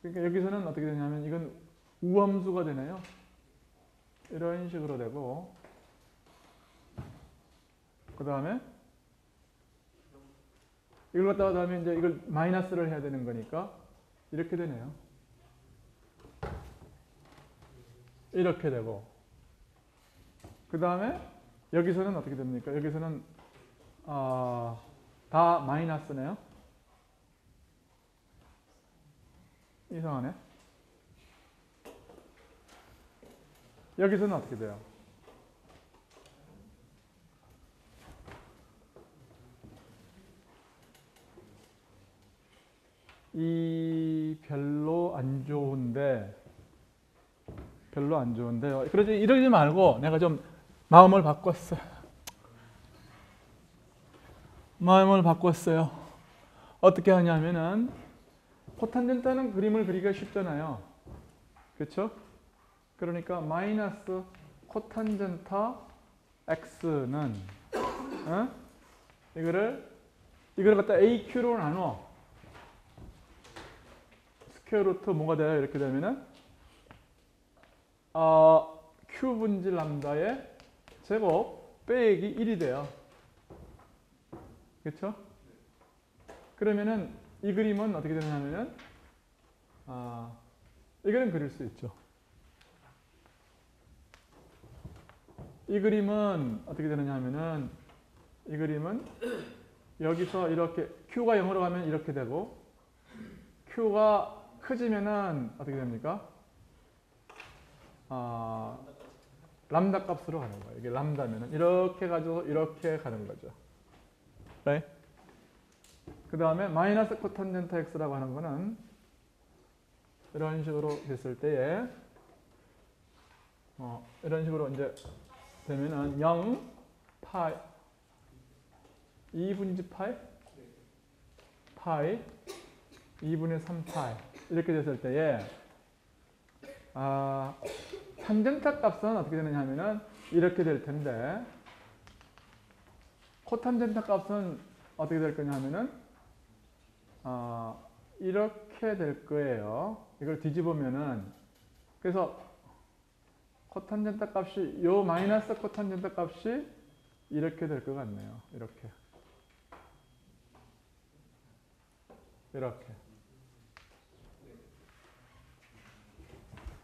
그러니까 여기서는 어떻게 되냐면 이건 우함수가 되네요. 이런 식으로 되고, 그 다음에 이걸 갖다가 다음에 이제 이걸 마이너스를 해야 되는 거니까 이렇게 되네요. 이렇게 되고, 그 다음에 여기서는 어떻게 됩니까? 여기서는 다 마이너스네요. 이상하네. 여기서는 어떻게 돼요? 이 별로 안 좋은데, 그러지 이러지 말고 내가 좀 마음을 바꿨어요. 어떻게 하냐면은 코탄젠타는 그림을 그리기가 쉽잖아요. 그렇죠? 그러니까 마이너스 코탄젠타 x는 이거를 갖다 AQ로 나눠. 스퀘어 루트 뭐가 돼요? 이렇게 되면은 Q 분지 람다의 제곱 빼기 1이 돼요. 그렇죠? 그러면은 이 그림은 어떻게 되냐면은 이거는 그릴 수 있죠. 이 그림은 어떻게 되느냐면은 이 그림은 여기서 이렇게 Q가 0으로 가면 이렇게 되고, Q가 커지면은 어떻게 됩니까? 람다 값으로 가는 거예요. 이게 람다면은 이렇게 가지고 이렇게 가는 거죠. right? 그 다음에 마이너스 코탄젠트 x라고 하는 거는 이런 식으로 됐을 때에 이런 식으로 이제 되면은 0 파이 2분지 파이 2분의 3 파이 이렇게 됐을 때에 탄젠타 값은 어떻게 되느냐 하면은 이렇게 될 텐데, 코탄젠타 값은 어떻게 될 거냐 하면은 이렇게 될 거예요. 이걸 뒤집으면은, 그래서 코탄젠타 값이 요 마이너스 코탄젠타 값이 이렇게 될 것 같네요. 이렇게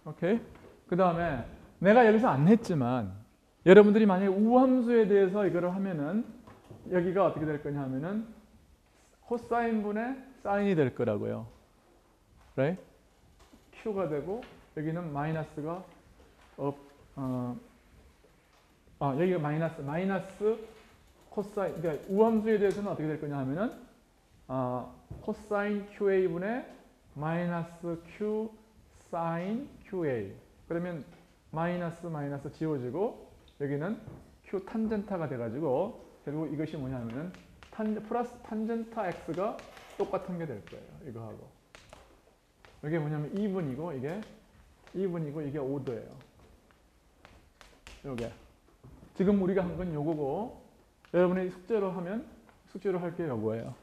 오케이. 그 다음에 내가 여기서 안 했지만 여러분들이 만약에 우함수에 대해서 이거를 하면은 여기가 어떻게 될 거냐 하면은 코사인분의 사인이 될 거라고요. right? Q가 되고 여기는 마이너스가 여기가 마이너스 코사인, 그러니까 우함수에 대해서는 어떻게 될 거냐 하면은 코사인 QA분의 마이너스 Q 사인 QA. 그러면 마이너스 지워지고 여기는 Q 탄젠타가 돼가지고 결국 이것이 뭐냐면은 플러스 탄젠타 X가 똑같은 게 될 거예요. 이거하고. 이게 뭐냐면 2분이고 이게 2분이고 이게 5도예요. 요게. 지금 우리가 한 건 요거고 여러분이 숙제로 할 게 요거예요.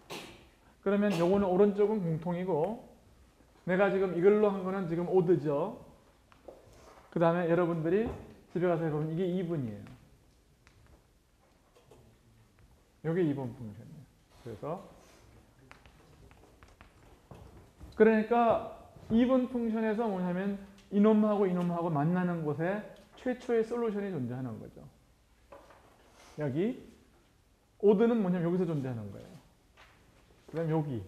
그러면 요거는 오른쪽은 공통이고 내가 지금 이걸로 한 거는 지금 5도죠. 그 다음에 여러분들이 집에 가서 해보면 이게 2분이에요. 이게 2번 풍선이에요. 그러니까 2번 풍선에서 뭐냐면 이놈하고 만나는 곳에 최초의 솔루션이 존재하는 거죠. 여기 5도는 뭐냐면 여기서 존재하는 거예요. 그 다음 여기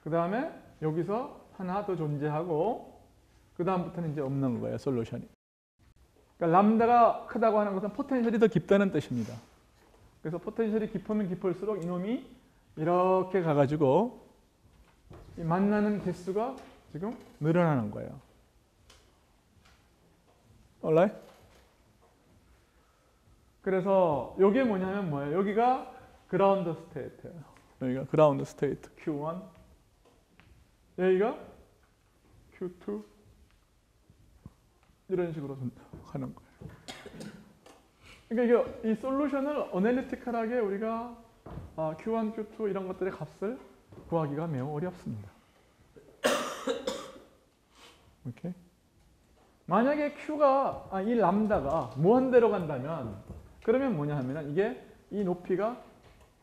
그 다음에 여기서 하나 더 존재하고 그 다음부터는 이제 없는 거예요. 솔루션이. 그러니까 람다가 크다고 하는 것은 포텐셜이 더 깊다는 뜻입니다. 그래서 포텐셜이 깊으면 깊을수록 이놈이 이렇게 가가지고 만나는 개수가 지금 늘어나는 거예요. alright? 그래서 이게 뭐냐면 뭐예요? 여기가 그라운드 스테이트예요. 여기가 그라운드 스테이트 Q1, 여기가 Q2 이런 식으로 하는 거예요. 그러니까 이게 이 솔루션을 어널리티컬하게 우리가 Q1, Q2 이런 것들의 값을 구하기가 매우 어렵습니다. 오케이. 만약에 Q가 이 람다가 무한대로 간다면 그러면 뭐냐 하면은 이게 이 높이가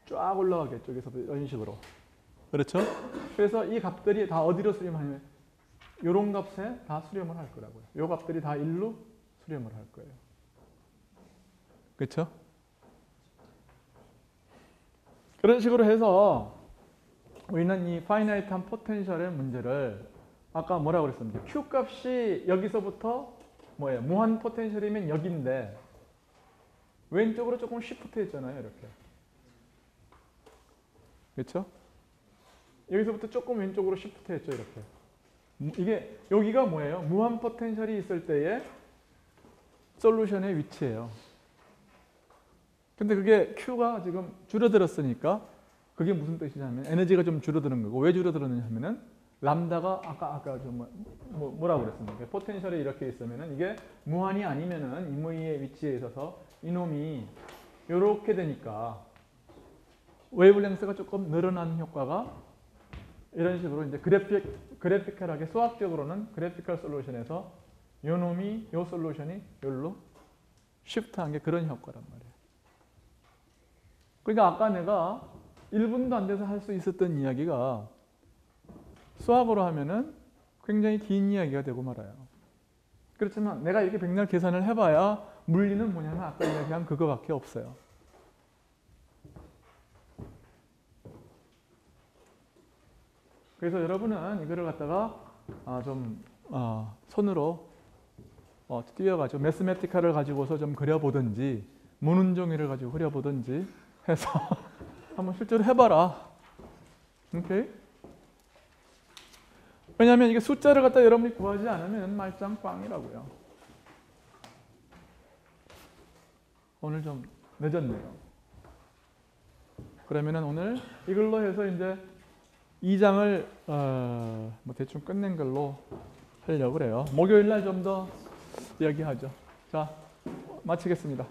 쫙 올라가겠죠. 여기서 이런 식으로. 그렇죠? 그래서 이 값들이 다 어디로 수렴하냐면 이런 값에 다 수렴을 할 거라고요. 이 값들이 다 1로 수렴을 할 거예요. 그렇죠? 그런 식으로 해서 우리는 이 파이나이트한 포텐셜의 문제를 아까 뭐라고 그랬습니까? Q 값이 여기서부터 뭐예요? 무한 포텐셜이면 여기인데 왼쪽으로 조금 시프트 했잖아요. 이렇게. 그렇죠? 여기서부터 조금 왼쪽으로 시프트 했죠. 이렇게. 이게 여기가 뭐예요? 무한 포텐셜이 있을 때의 솔루션의 위치예요. 근데 그게 Q가 지금 줄어들었으니까 그게 무슨 뜻이냐면 에너지가 좀 줄어드는 거고 왜 줄어들었느냐 하면은 람다가 아까 좀 뭐라고 그랬습니까? 포텐셜이 이렇게 있으면은 이게 무한이 아니면은 임의의 위치에 있어서 이놈이 이렇게 되니까 웨이블랭스가 조금 늘어나는 효과가 이런 식으로 이제 그래피컬하게 수학적으로는 그래피컬 솔루션에서 요 솔루션이 여기로 시프트한 게 그런 효과란 말이에요. 그러니까 아까 내가 1분도 안 돼서 할 수 있었던 이야기가 수학으로 하면은 굉장히 긴 이야기가 되고 말아요. 그렇지만 내가 이렇게 백날 계산을 해봐야 물리는 뭐냐면 아까 이야기한 그거밖에 없어요. 그래서 여러분은 이거를 갖다가 손으로 띄워가지고 매스매티카를 가지고서 좀 그려보든지 문운종이를 가지고 그려보든지 해서 한번 실제로 해봐라. 오케이? 왜냐하면 이게 숫자를 갖다 여러분이 구하지 않으면 말짱 꽝이라고요. 오늘 좀 늦었네요. 그러면은 오늘 이걸로 해서 이제 2장을 뭐 대충 끝낸 걸로 하려고 그래요. 목요일 날 좀 더 이야기하죠. 자, 마치겠습니다.